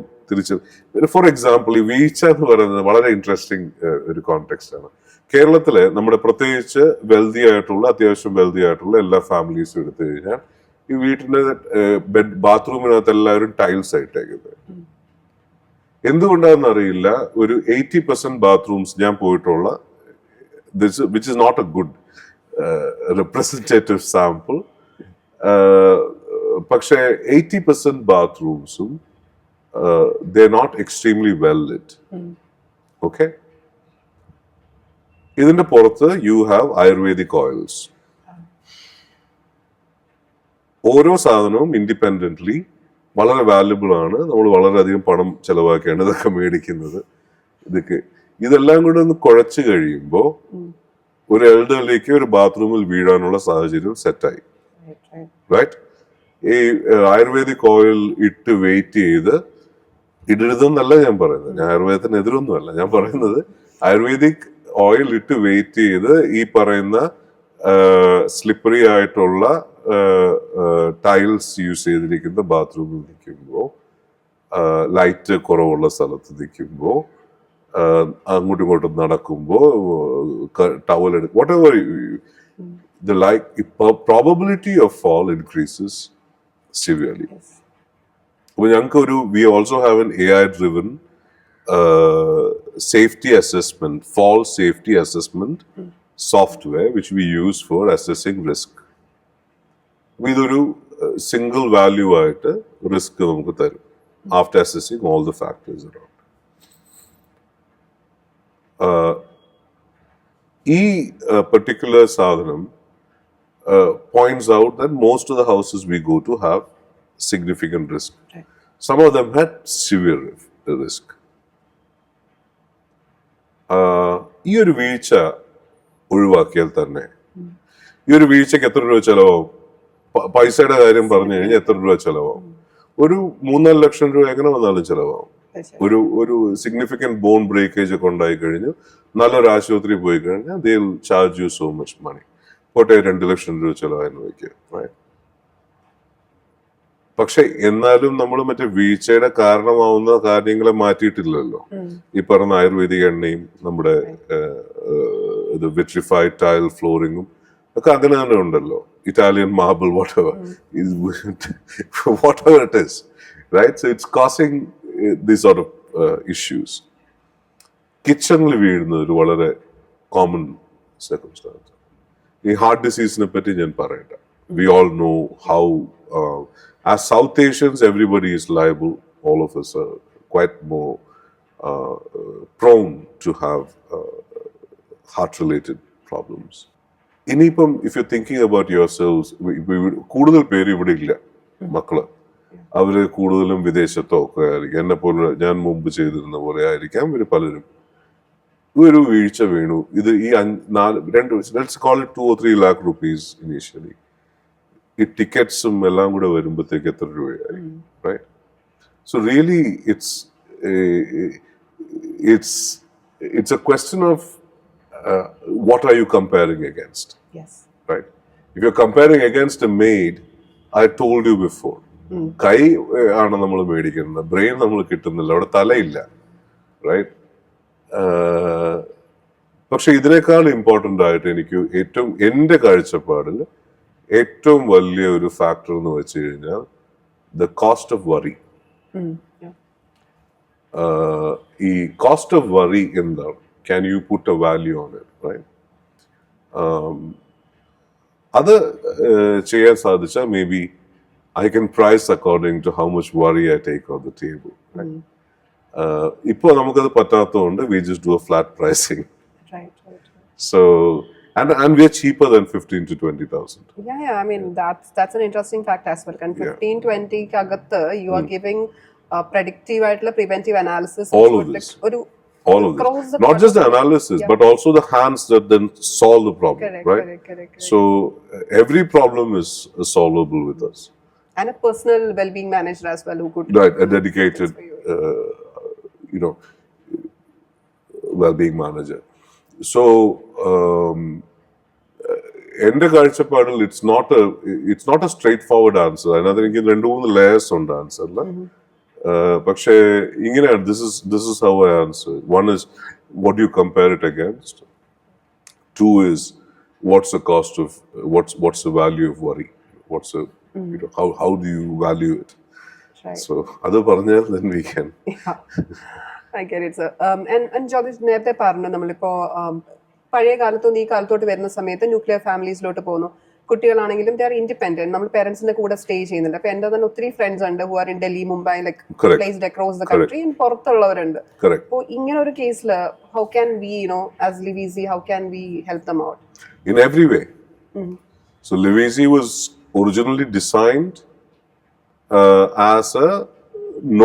ഫോർ എക്സാമ്പിൾ, ഈ വീഴ്ച എന്ന് പറയുന്നത് വളരെ ഇൻട്രസ്റ്റിംഗ് ഒരു കോണ്ടെക്സ്റ്റ് ആണ്. കേരളത്തിലെ നമ്മുടെ പ്രത്യേകിച്ച് അത്യാവശ്യം വെൽതി ആയിട്ടുള്ള എല്ലാ ഫാമിലീസും എടുത്തു കഴിഞ്ഞാൽ ഈ വീട്ടിന്റെ ബാത്റൂമിനകത്ത് എല്ലാവരും ടൈൽസ് ആയിട്ടേക്കുന്നത്. എന്തുകൊണ്ടാണെന്ന് അറിയില്ല, ഒരു 80% ബാത്റൂംസ് ഞാൻ പോയിട്ടുള്ള, which is not a good representative sample, പക്ഷേ 80% ബാത്റൂംസും they're not extremely well lit. Okay, ഇതിന്റെ പുറത്ത് you have Ayurvedic oils. ഓരോ സാധനവും ഇൻഡിപെൻഡന്റ്ലി വളരെ വാല്യുബിൾ ആണ്. നമ്മൾ വളരെയധികം പണം ചെലവാക്കിയാണ് ഇതൊക്കെ മേടിക്കുന്നത്. ഇതെല്ലാം കൂടെ ഒന്ന് കുഴച്ചു കഴിയുമ്പോൾ ഒരു എൽഡറിലേക്ക് ഒരു ബാത്റൂമിൽ വീഴാനുള്ള സാഹചര്യം സെറ്റായി, റൈറ്റ്? ഈ ആയുർവേദിക് ഓയിൽ ഇട്ട് വെയിറ്റ് ചെയ്ത് ഇടരുതെന്നല്ല ഞാൻ പറയുന്നത്, ഞാൻ ആയുർവേദത്തിന് എതിരൊന്നുമല്ല. ഞാൻ പറയുന്നത് ആയുർവേദിക് ഓയിൽ ഇട്ട് വെയിറ്റ് ചെയ്ത് ഈ പറയുന്ന സ്ലിപ്പറി ആയിട്ടുള്ള ടൈൽസ് യൂസ് ചെയ്തിരിക്കുന്ന ബാത്റൂമിൽ നിൽക്കുമ്പോൾ, ലൈറ്റ് കുറവുള്ള സ്ഥലത്ത് നിൽക്കുമ്പോൾ, അങ്ങോട്ടും ഇങ്ങോട്ടും നടക്കുമ്പോൾ, ടവൽ എടുക്കും, what ever, probability of fall increases severely. അപ്പോൾ ഞങ്ങൾക്ക് we also have an AI driven safety assessment, fall safety assessment software which we use for assessing risk. ഇതൊരു സിംഗിൾ വാല്യൂ ആയിട്ട് റിസ്ക് നമുക്ക് തരും after assessing all the factors around. ഈ particular sadhanam points out that most of the houses we go to have significant risk. Right. Some of them had severe risk. ഈ ഒരു വീഴ്ച ഒഴിവാക്കിയാൽ തന്നെ, ഈ ഒരു വീഴ്ചക്ക് എത്ര രൂപ ചെലവാകും? പൈസയുടെ കാര്യം പറഞ്ഞു കഴിഞ്ഞാൽ എത്ര രൂപ ചെലവാകും? ഒരു 3-4 ലക്ഷം രൂപ എങ്ങനെ വന്നാലും ചെലവാകും. ഒരു സിഗ്നിഫിക്കന്റ് ബോൺ ബ്രേക്കേജ് ഒക്കെ ഉണ്ടായി കഴിഞ്ഞു, നല്ലൊരു ആശുപത്രി പോയി കഴിഞ്ഞാൽ they will charge you so much money. പോട്ടെ 2 ലക്ഷം രൂപ ചെലവായെന്ന് വയ്ക്കുക. പക്ഷെ എന്നാലും നമ്മൾ മറ്റേ വീഴ്ചയുടെ കാരണമാവുന്ന കാര്യങ്ങളെ മാറ്റിയിട്ടില്ലല്ലോ. ഈ പറഞ്ഞ ആയുർവേദിക് എണ്ണയും നമ്മുടെ വിട്രിഫൈഡ് ടൈൽ ഫ്ലോറിങ്ങും ഒക്കെ അങ്ങനെ തന്നെ ഉണ്ടല്ലോ, Italian marble whatever is whatever it is, right? So it's causing these sort of issues. കിച്ചണിൽ വീഴുന്ന ഒരു വളരെ കോമൺ സർക്കംസ്റ്റാൻസ്. ഈ ഹാർട്ട് ഡിസീസിനെ പറ്റി ഞാൻ പറയണ്ട. We all know how as south Asians everybody is liable, all of us are quite more prone to have heart related problems. ഇനിയിപ്പം if you thinking about your cells, കൂടുതൽ പേര് ഇവിടെ ഇല്ല, മക്കള് അവര് കൂടുതലും വിദേശത്തോ ഒക്കെ ആയിരിക്കും. എന്നെ പോലെ ഞാൻ മുമ്പ് ചെയ്തിരുന്ന പോലെ ആയിരിക്കാം ഇവര് പലരും. ഒരു വീഴ്ച വീണു, ഇത് ഈ 2 or 3 lakh rupees ഇനീഷ്യലി, ഈ ടിക്കറ്റ്സും എല്ലാം കൂടെ വരുമ്പോഴത്തേക്ക് എത്ര രൂപയായി, right? So really it's a question of what are you comparing against, Yes. right? If you're comparing against a maid, I told you before, കൈ ആണ് നമ്മൾ മേടിക്കുന്നത്, ബ്രെയിൻ നമ്മൾ കിട്ടുന്നില്ല, അവിടെ തലയില്ല, റൈറ്റ്? പക്ഷെ ഇതിനേക്കാൾ ഇമ്പോർട്ടൻ്റ് ആയിട്ട് എനിക്ക് ഏറ്റവും എൻ്റെ കാഴ്ചപ്പാടിൽ ഏറ്റവും വലിയ ഒരു ഫാക്ടർ എന്ന് വെച്ച് കഴിഞ്ഞാൽ ദ കോസ്റ്റ് ഓഫ് വറി. ഈ കോസ്റ്റ് ഓഫ് വറി എന്താണ്? Can you put a value on it, right? അത് ചെയ്യാൻ സാധിച്ചാൽ maybe I can price according to how much worry I take on the table. ഇപ്പോൾ നമുക്കത് പറ്റാത്തതുകൊണ്ട് we just do a flat pricing. Right. So and we are cheaper than 15 to 20,000. Yeah. I mean, that's an interesting fact as well. And 15-20 kagathu, you are giving predictive ആയിട്ടുള്ള preventive analysis. All of this. All of this. Not just the analysis, but also the hands that then solve the problem, right? Correct. So every problem is solvable with us. And a personal well-being manager as well who could. Right, a dedicated, well-being manager. So എൻ്റെ കാഴ്ചപ്പാടിൽ it's not a straightforward answer. അതിനകത്ത് എനിക്ക് 2-3 ലേയേഴ്സ് ഉണ്ട് ആൻസറിൽ. പക്ഷേ ഇങ്ങനെയാണ്, this is how I answer. One is what do you compare it against? 2 is what's the cost of what's the value of worry? What's the how do you value it? Right. So അത് പറഞ്ഞാൽ then we can. I get it, sir. And Jagdish, നേരത്തെ പറഞ്ഞു നമ്മളിപ്പോ പഴയ കാലത്തുനിന്ന് ഈ കാലത്തോട്ട് വരുന്ന സമയത്ത് ന്യൂക്ലിയർ ഫാമിലീസിലോട്ട് പോകുന്നു. കുട്ടികളാണെങ്കിലും ദേ ആർ ഇൻഡിപെൻഡന്റ്, നമ്മൾ പേരൻസിന്റെ കൂടെ സ്റ്റേ ചെയ്യുന്നുണ്ട്. അപ്പൊ എന്റെ തന്നെ ഒത്തിരി ഫ്രണ്ട്സ് ഉണ്ട് who are in Delhi, Mumbai, like placed across the country, പുറത്തുള്ളവരുണ്ട്. അപ്പോൾ ഇങ്ങനെ ഒരു കേസിൽ how can we as Liveasy, how can we help them out? In every way. So Liveasy was originally designed as a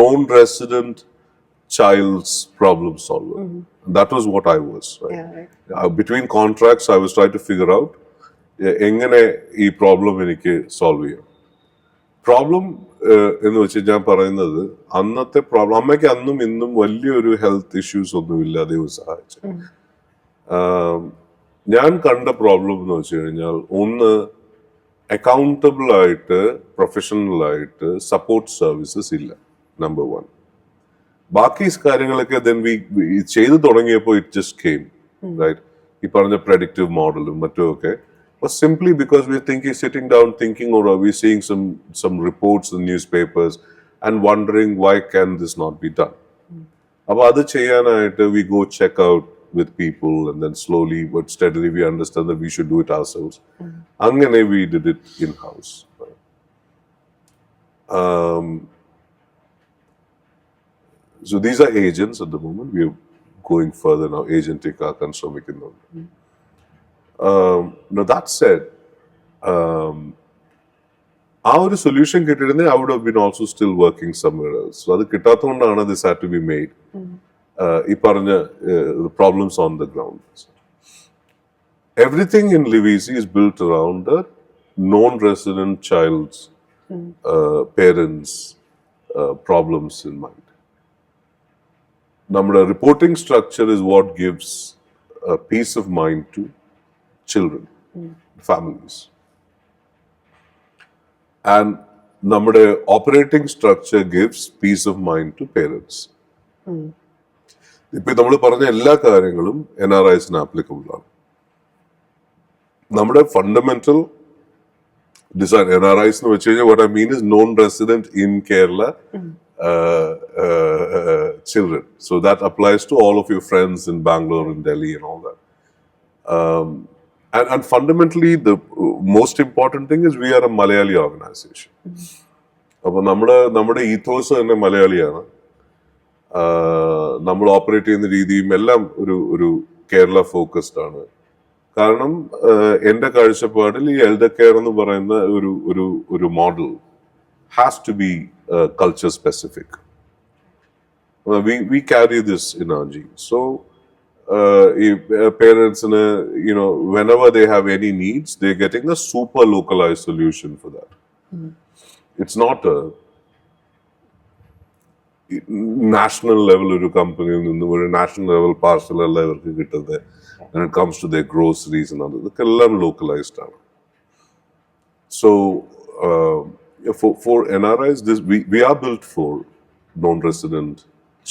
non-resident child's problem solver. That was what I was, right? Yeah, right. Between contracts I was trying to figure out എങ്ങനെ ഈ പ്രോബ്ലം എനിക്ക് സോൾവ് ചെയ്യാം. പ്രോബ്ലം എന്ന് വെച്ച് ഞാൻ പറയുന്നത്, അന്നത്തെ പ്രോബ്ലം, അമ്മയ്ക്ക് അന്നും ഇന്നും വലിയൊരു ഹെൽത്ത് ഇഷ്യൂസ് ഒന്നും ഇല്ലാതെ സഹായിച്ചു. ഞാൻ കണ്ട പ്രോബ്ലം എന്ന് വെച്ച് കഴിഞ്ഞാൽ, ഒന്ന്, അക്കൗണ്ടബിൾ ആയിട്ട് പ്രൊഫഷണൽ ആയിട്ട് സപ്പോർട്ട് സർവീസസ് ഇല്ല, നമ്പർ 1. ബാക്കി കാര്യങ്ങളൊക്കെ then we ചെയ്തു തുടങ്ങിയപ്പോൾ it just came, right? ഈ പറഞ്ഞ predictive മോഡലും മറ്റും ഒക്കെ was simply because we're sitting down thinking, or are we seeing some reports in newspapers and wondering why can this not be done? അപ്പോൾ അത് ചെയ്യാനായിട്ട് we go check out with people, and then slowly but steadily we understand that we should do it ourselves. അങ്ങനെ we did it in-house. So these are agents at the moment. We are going further now. Agentic ആക്കാൻ ശ്രമിക്കുന്നുണ്ട്. Now that said, ആ ഒരു സൊല്യൂഷൻ കിട്ടിയിരുന്നെങ്കിൽ I would have been also still working somewhere else. So അത് കിട്ടാത്തതുകൊണ്ടാണ് this had to be made. ഈ പറഞ്ഞ problems on the ground. Everything in Liveasy is built around a non-resident child's parents' problems in mind. നമ്മുടെ reporting structure is what gives a peace of mind to children, families. And നമ്മുടെ operating structure gives peace of mind to parents. ഇപ്പൊ നമ്മൾ പറഞ്ഞ എല്ലാ കാര്യങ്ങളും NRIs-ന് ആപ്ലിക്കബിൾ ആണ്. നമ്മുടെ ഫണ്ടമെന്റൽ design NRIs എന്ന് വെച്ച് കഴിഞ്ഞാൽ what I mean is non-resident in Kerala children. So that applies to all of your friends in Bangalore and Delhi and all that. And fundamentally, the most important thing is we are a Malayali organization. അപ്പോൾ നമ്മുടെ ഈത്തോസ് തന്നെ മലയാളിയാണ്. നമ്മൾ ഓപ്പറേറ്റ് ചെയ്യുന്ന രീതിയും എല്ലാം ഒരു കേരള ഫോക്കസ്ഡ് ആണ്. കാരണം എന്റെ കാഴ്ചപ്പാടിൽ ഈ എൽഡർ കെയർ എന്ന് പറയുന്ന ഒരു model has to be culture specific. We carry this in our genes. So ഈ പേരൻസിന് whenever they have any needs, they're getting a super localized solution for that. It's not a national level ഒരു കമ്പനിയിൽ നിന്നും ഒരു നാഷണൽ ലെവൽ പാർസൽ അല്ല ഇവർക്ക് കിട്ടുന്നത്. When it comes to their groceries and all, ഇതൊക്കെ എല്ലാം localized ആണ്. So for NRIs, we are built for non-resident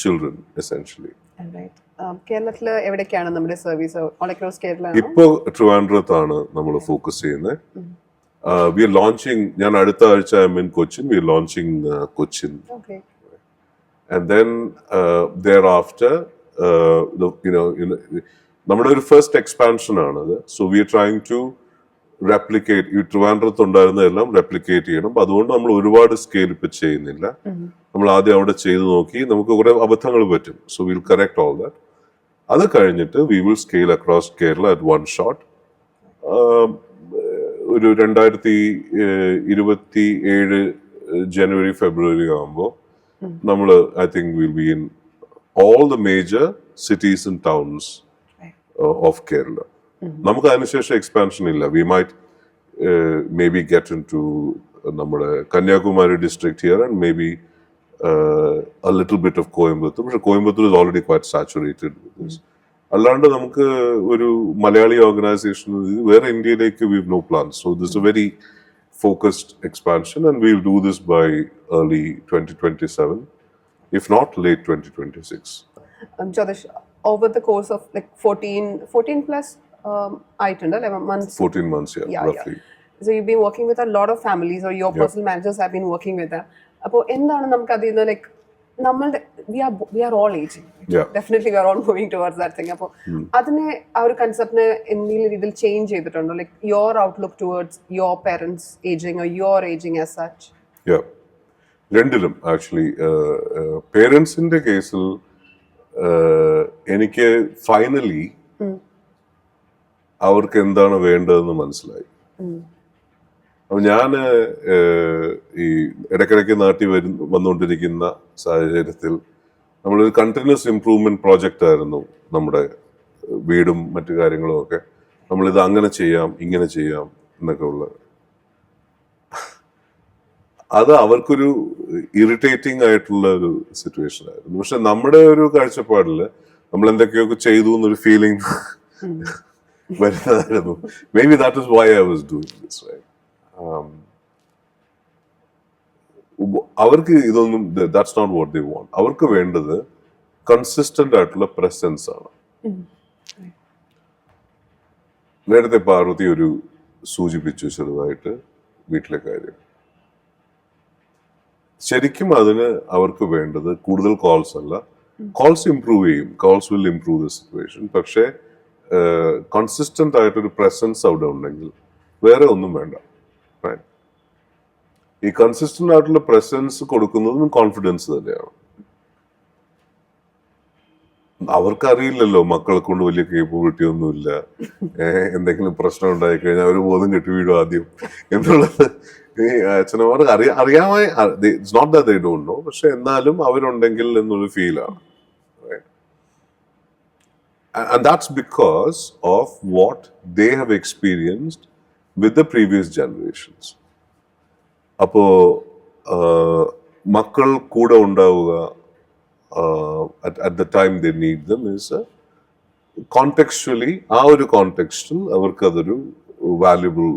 children essentially. കേരളത്തിൽ എവിടേക്കാണ് നമ്മുടെ സർവീസ്? All across Kerala. ഇപ്പോ ട്രിവാൻഡ്രത്താണ് നമ്മൾ ഫോക്കസ് ചെയ്യുന്നത്. We are launching, ഞാൻ അടുത്ത ആഴ്ച I'm in Cochin. We are launching Cochin. Okay. And then thereafter, നമ്മുടെ ഒരു ഫസ്റ്റ് എക്സ്പാൻഷൻ ആണത്. So we are trying to replicate ഈ ട്രിവാൻഡ്രത്ത് ഉണ്ടായിരുന്നതെല്ലാം റെപ്ലിക്കേറ്റ് ചെയ്യണം. അതുകൊണ്ട് നമ്മൾ ഒരുപാട് സ്കെയിൽ ഇപ്പൊ ചെയ്യുന്നില്ല. നമ്മൾ ആദ്യം അവിടെ ചെയ്ത് നോക്കി, നമുക്ക് കുറെ അബദ്ധങ്ങൾ പറ്റും. So will correct all that. അത് കഴിഞ്ഞിട്ട് we will scale across Kerala at one shot. ഒരു 2027 ജനുവരി ഫെബ്രുവരി ആകുമ്പോൾ നമ്മൾ I think will be in all the major cities and towns of Kerala. നമുക്ക് അതിനുശേഷം എക്സ്പാൻഷൻ ഇല്ല. We might maybe get into നമ്മുടെ Kanyakumari district here and maybe a little bit of Coimbatore. പക്ഷെ Coimbatore is already quite saturated with this. അല്ലാണ്ട് നമുക്ക് ഒരു മലയാളി ഓർഗനൈസേഷൻ വേറെ ഇന്ത്യയിലേക്ക് we have no plans. So this is a very focused expansion and we will do this by early 2027, if not late 2026. Jyotish, over the course of like 14 plus ആയിട്ടുണ്ട് 11 months. 14 months, yeah, roughly. So you've been working with a lot of families, or your personal managers have been working with them. അപ്പോൾ എന്താണ് നമുക്ക് അതിൽ നിന്ന് ലൈക്ക് നമ്മളുടെ we are all aging. Definitely we are all moving towards that thing. അപ്പോൾ അതിനെ ആ ഒരു കൺസെപ്റ്റിനെ എന്തെങ്കിലും രീതിയിൽ ചേഞ്ച് ചെയ്തിട്ടുണ്ടോ? Like your outlook towards your parents ageing or your aging as such? രണ്ടിലും ആക്ച്വലി. പേരൻസിന്റെ കേസിൽ എനിക്ക് ഫൈനലി അവർക്ക് എന്താണ് വേണ്ടതെന്ന് മനസ്സിലായി. അപ്പൊ ഞാന് ഈ ഇടയ്ക്കിടയ്ക്ക് നാട്ടിൽ വന്നുകൊണ്ടിരിക്കുന്ന സാഹചര്യത്തിൽ നമ്മളൊരു കണ്ടിന്യൂസ് ഇംപ്രൂവ്മെന്റ് പ്രോജക്റ്റ് ആയിരുന്നു നമ്മുടെ വീടും മറ്റു കാര്യങ്ങളും ഒക്കെ. നമ്മളിത് അങ്ങനെ ചെയ്യാം ഇങ്ങനെ ചെയ്യാം എന്നൊക്കെ ഉള്ളത്. അത് അവർക്കൊരു ഇറിറ്റേറ്റിംഗ് ആയിട്ടുള്ള ഒരു സിറ്റുവേഷൻ ആയിരുന്നു. പക്ഷെ നമ്മുടെ ഒരു കാഴ്ചപ്പാടില് നമ്മൾ എന്തൊക്കെയൊക്കെ ചെയ്തു എന്നൊരു ഫീലിംഗ് വരുന്നതായിരുന്നു. Maybe that is why I was doing this. അവർക്ക് ഇതൊന്നും that's not what they want. അവർക്ക് വേണ്ടത് കൺസിസ്റ്റന്റ് ആയിട്ടുള്ള പ്രസൻസ് ആണ്. നേരത്തെ പാർവതി ഒരു സൂചിപ്പിച്ചു ചെറുതായിട്ട് വീട്ടിലെ കാര്യം. ശരിക്കും അതിന് അവർക്ക് വേണ്ടത് കൂടുതൽ കോൾസ് അല്ല. കോൾസ് ഇംപ്രൂവ് ചെയ്യും, calls will improve the situation. പക്ഷേ കൺസിസ്റ്റന്റ് ആയിട്ടൊരു പ്രസൻസ് അവിടെ ഉണ്ടെങ്കിൽ വേറെ ഒന്നും വേണ്ട. ഈ കൺസിസ്റ്റന്റ് ആയിട്ടുള്ള പ്രസൻസ് കൊടുക്കുന്നതും കോൺഫിഡൻസ് തന്നെയാണ്. അവർക്കറിയില്ലല്ലോ മക്കളെ കൊണ്ട് വലിയ കേപ്പബിലിറ്റി ഒന്നുമില്ല, എന്തെങ്കിലും പ്രശ്നം ഉണ്ടായി കഴിഞ്ഞാൽ അവർ ബോധം കെട്ടി വീഴും ആദ്യം എന്നുള്ളത് ഈ അച്ഛനമാർക്ക് അറിയാമായി. It's not that they don't know, പക്ഷെ എന്നാലും അവരുണ്ടെങ്കിൽ എന്നൊരു ഫീലാണ്. And that's because of what they have experienced with the previous generations. അപ്പോ മക്കൾ കൂടെ ഉണ്ടാവുക at the time they need them is contextually ആ ഒരു കോണ്ടെക്സ്റ്റിൽ അവർക്ക് അതൊരു വാല്യുബിൾ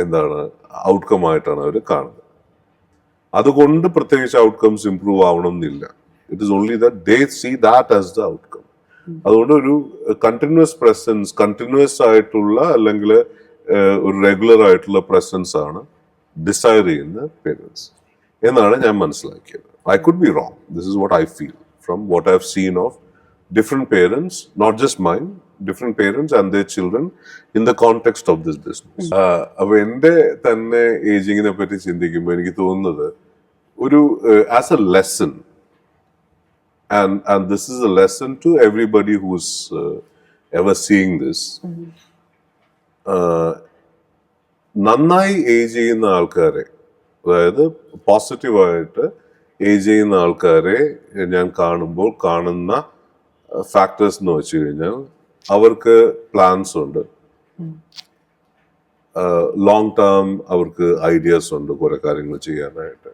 എന്താണ് ഔട്ട്കം ആയിട്ടാണ് അവർ കാണുന്നത്. അതുകൊണ്ട് പ്രത്യേകിച്ച് ഔട്ട്കംസ് ഇംപ്രൂവ് ആവണം എന്നില്ല. It is only that they see that as the outcome. അതുകൊണ്ട് ഒരു കണ്ടിന്യൂസ് പ്രസൻസ്, കണ്ടിന്യൂസ് ആയിട്ടുള്ള അല്ലെങ്കിൽ ഒരു റെഗുലർ ആയിട്ടുള്ള പ്രസൻസ് ആണ് ഡിസൈർ ചെയ്യുന്ന പേരൻസ് എന്നാണ് ഞാൻ മനസ്സിലാക്കിയത്. I could be wrong. This is what I feel from what I have seen of different parents, not just mine, different parents and their children in the context of this business. അപ്പോൾ എൻ്റെ തന്നെ ഏജിങ്ങിനെ പറ്റി ചിന്തിക്കുമ്പോൾ എനിക്ക് തോന്നുന്നത് ഒരു as A lesson, and this is a lesson to everybody who's ever seeing this. നന്നായി ഏജ് ചെയ്യുന്ന ആൾക്കാരെ, അതായത് പോസിറ്റീവായിട്ട് ഏജ് ചെയ്യുന്ന ആൾക്കാരെ ഞാൻ കാണുന്ന ഫാക്ടേഴ്സ് എന്ന് വെച്ച് കഴിഞ്ഞാൽ അവർക്ക് പ്ലാൻസ് ഉണ്ട്, ലോങ് ടേം അവർക്ക് ഐഡിയാസ് ഉണ്ട് കുറെ കാര്യങ്ങൾ ചെയ്യാനായിട്ട്.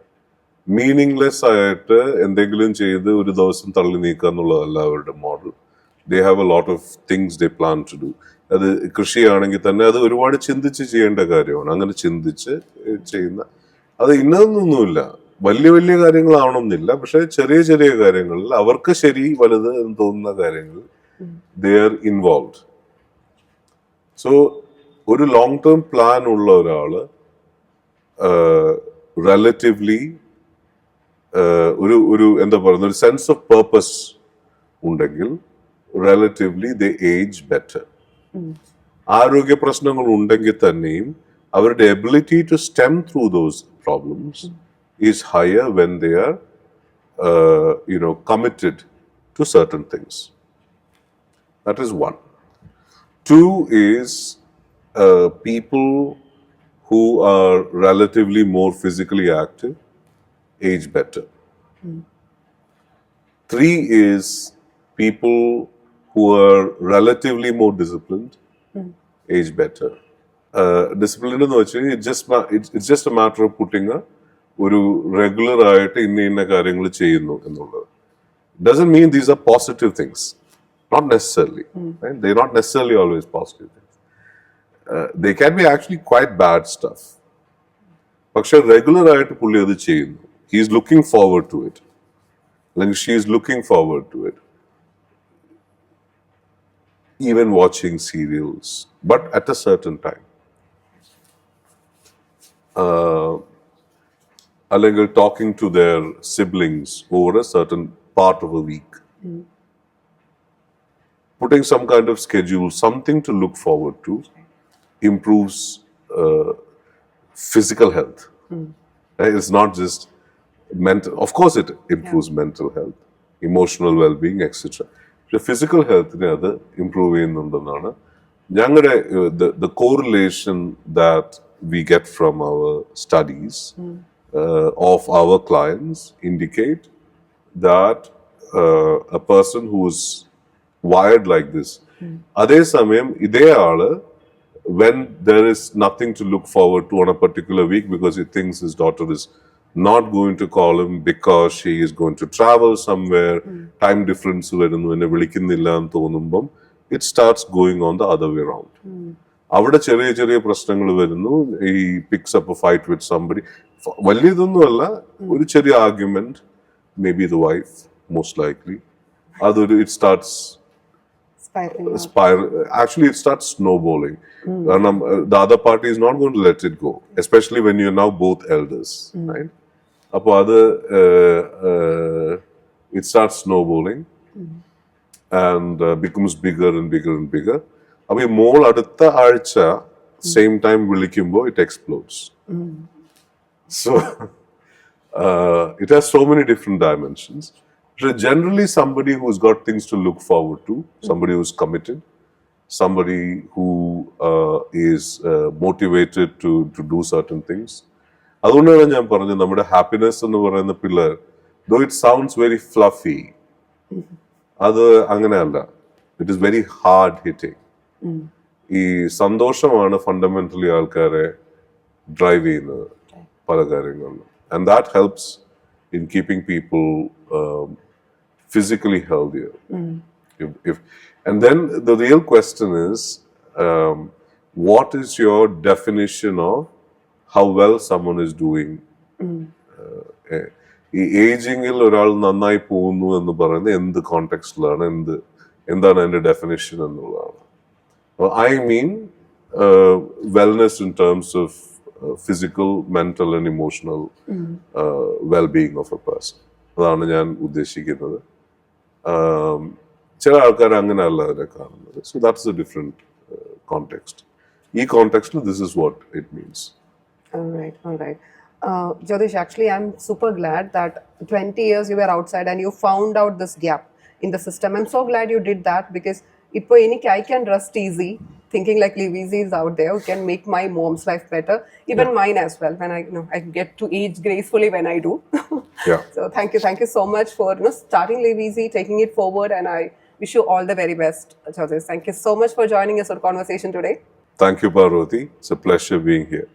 മീനിങ്ലെസ് ആയിട്ട് എന്തെങ്കിലും ചെയ്ത് ഒരു ദിവസം തള്ളി നീക്കുക എന്നുള്ളതല്ല അവരുടെ model. They have a lot of things they plan to do. അത് കൃഷിയാണെങ്കിൽ തന്നെ അത് ഒരുപാട് ചിന്തിച്ച് ചെയ്യേണ്ട കാര്യമാണ്. അങ്ങനെ ചിന്തിച്ച് ചെയ്യുന്ന, അത് ഇന്നതൊന്നുമില്ല, വലിയ വലിയ കാര്യങ്ങളാവണമെന്നില്ല, പക്ഷെ ചെറിയ ചെറിയ കാര്യങ്ങളിൽ അവർക്ക് ശരി വലുത് എന്ന് തോന്നുന്ന കാര്യങ്ങളിൽ ദേ ആർ ഇൻവോൾവ്. സോ ഒരു ലോങ് ടേം പ്ലാൻ ഉള്ള ഒരാള് റിലേറ്റീവ്ലി ഒരു എന്താ പറയുന്ന ഒരു സെൻസ് ഓഫ് പേർപ്പസ് ഉണ്ടെങ്കിൽ റിലേറ്റീവ്ലി ദേ ഏജ് ബെറ്റർ. ആരോഗ്യ പ്രശ്നങ്ങൾ ഉണ്ടെങ്കിൽ തന്നെയും അവരുടെ ability to stem through those problems is higher when they are committed to certain things. That is one. Two is people who are relatively more physically active age better. Three is people who are relatively more disciplined age better. Discipline എന്ന് വെച്ചാൽ it's just a matter of putting ഒരു റെഗുലർ ആയിട്ട് ഇന്ന കാര്യങ്ങൾ ചെയ്യുന്നു എന്നുള്ളത്. Doesn't mean these are positive things. Not necessarily. Right? They're not necessarily always positive things. They can be actually quite bad stuff. പക്ഷെ റെഗുലർ ആയിട്ട് പുള്ളി അത് ചെയ്യുന്നു. He is looking forward to it. അല്ലെങ്കിൽ she is looking forward to it. Even watching serials, but at a certain time. അല്ലെങ്കിൽ talking to their siblings over a certain part of a week. Putting some kind of schedule, something to look forward to, improves physical health. It's not just mental. Of course, it improves mental health, emotional well-being, etc. The physical health അത് improve ചെയ്യുന്നുണ്ടെന്നാണ് ഞങ്ങളുടെ the correlation that we get from our studies. Of our clients indicate that a person who's wired like this, അതേ സമയം ഇതേ ആള് when there is nothing to look forward to on a particular week because he thinks his daughter is not going to call him because she is going to travel somewhere, time difference വരുന്നു, എന്നെ വിളിക്കുന്നില്ല എന്ന് തോന്നുമ്പം it starts going on the other way around. അവിടെ ചെറിയ ചെറിയ പ്രശ്നങ്ങൾ വരുന്നു. ഈ picks up fight with somebody, വലിയതൊന്നുമല്ല, ഒരു ചെറിയ argument, maybe the wife most likely, അതൊരു it starts actually it starts snowballing. കാരണം the other party is not going to let it go, especially when you're now both elders, right? അപ്പോൾ അത് it starts snowballing and becomes bigger and bigger and bigger. അപ്പോൾ ഈ മോൾ അടുത്ത ആഴ്ച സെയിം ടൈം വിളിക്കുമ്പോൾ it explodes. So it has so many different dimensions. പക്ഷെ generally somebody who has got things to look forward to, somebody who is committed, somebody who is motivated to do certain things. അതുകൊണ്ടാണ് ഞാൻ പറഞ്ഞത് നമ്മുടെ ഹാപ്പിനെസ് എന്ന് പറയുന്ന pillar, though it sounds very fluffy, അത് അങ്ങനെയല്ല. It is very hard hitting. ഈ സന്തോഷമാണ് ഫണ്ടമെന്റലി ആൾക്കാരെ ഡ്രൈവ് ചെയ്യുന്നത് പല കാര്യങ്ങളിലും. And that helps in keeping people physically healthier. And then the real question is, what is your definition of how well someone is doing? ഈ ഏജിങ്ങിൽ ഒരാൾ നന്നായി പോകുന്നു എന്ന് പറയുന്നത് എന്ത് കോണ്ടെക്സ്റ്റിലാണ്, എന്താണ് അതിന്റെ ഡെഫിനിഷൻ എന്നുള്ളതാണ്. I mean wellness in terms of physical, mental and emotional well-being of a person. അതാണ് ഞാൻ ഉദ്ദേശിക്കുന്നത്. ചില ആൾക്കാർ അങ്ങനെയല്ല അതിനെ കാണുന്നത്. So that's a different context. ഈ കോണ്ടെക്സ്റ്റിൽ this is what it means. All right. Jyotish, actually, I'm super glad that 20 years you were outside and you found out this gap in the system. I'm so glad you did that because I can rest easy thinking like Live Easy is out there who can make my mom's life better, even mine as well, when I get to age gracefully when I do. Yeah. So thank you so much for starting Live Easy, taking it forward, and I wish you all the very best, Jyotish. Thank you so much for joining us for conversation today. Thank you, Parvati. It's a pleasure being here.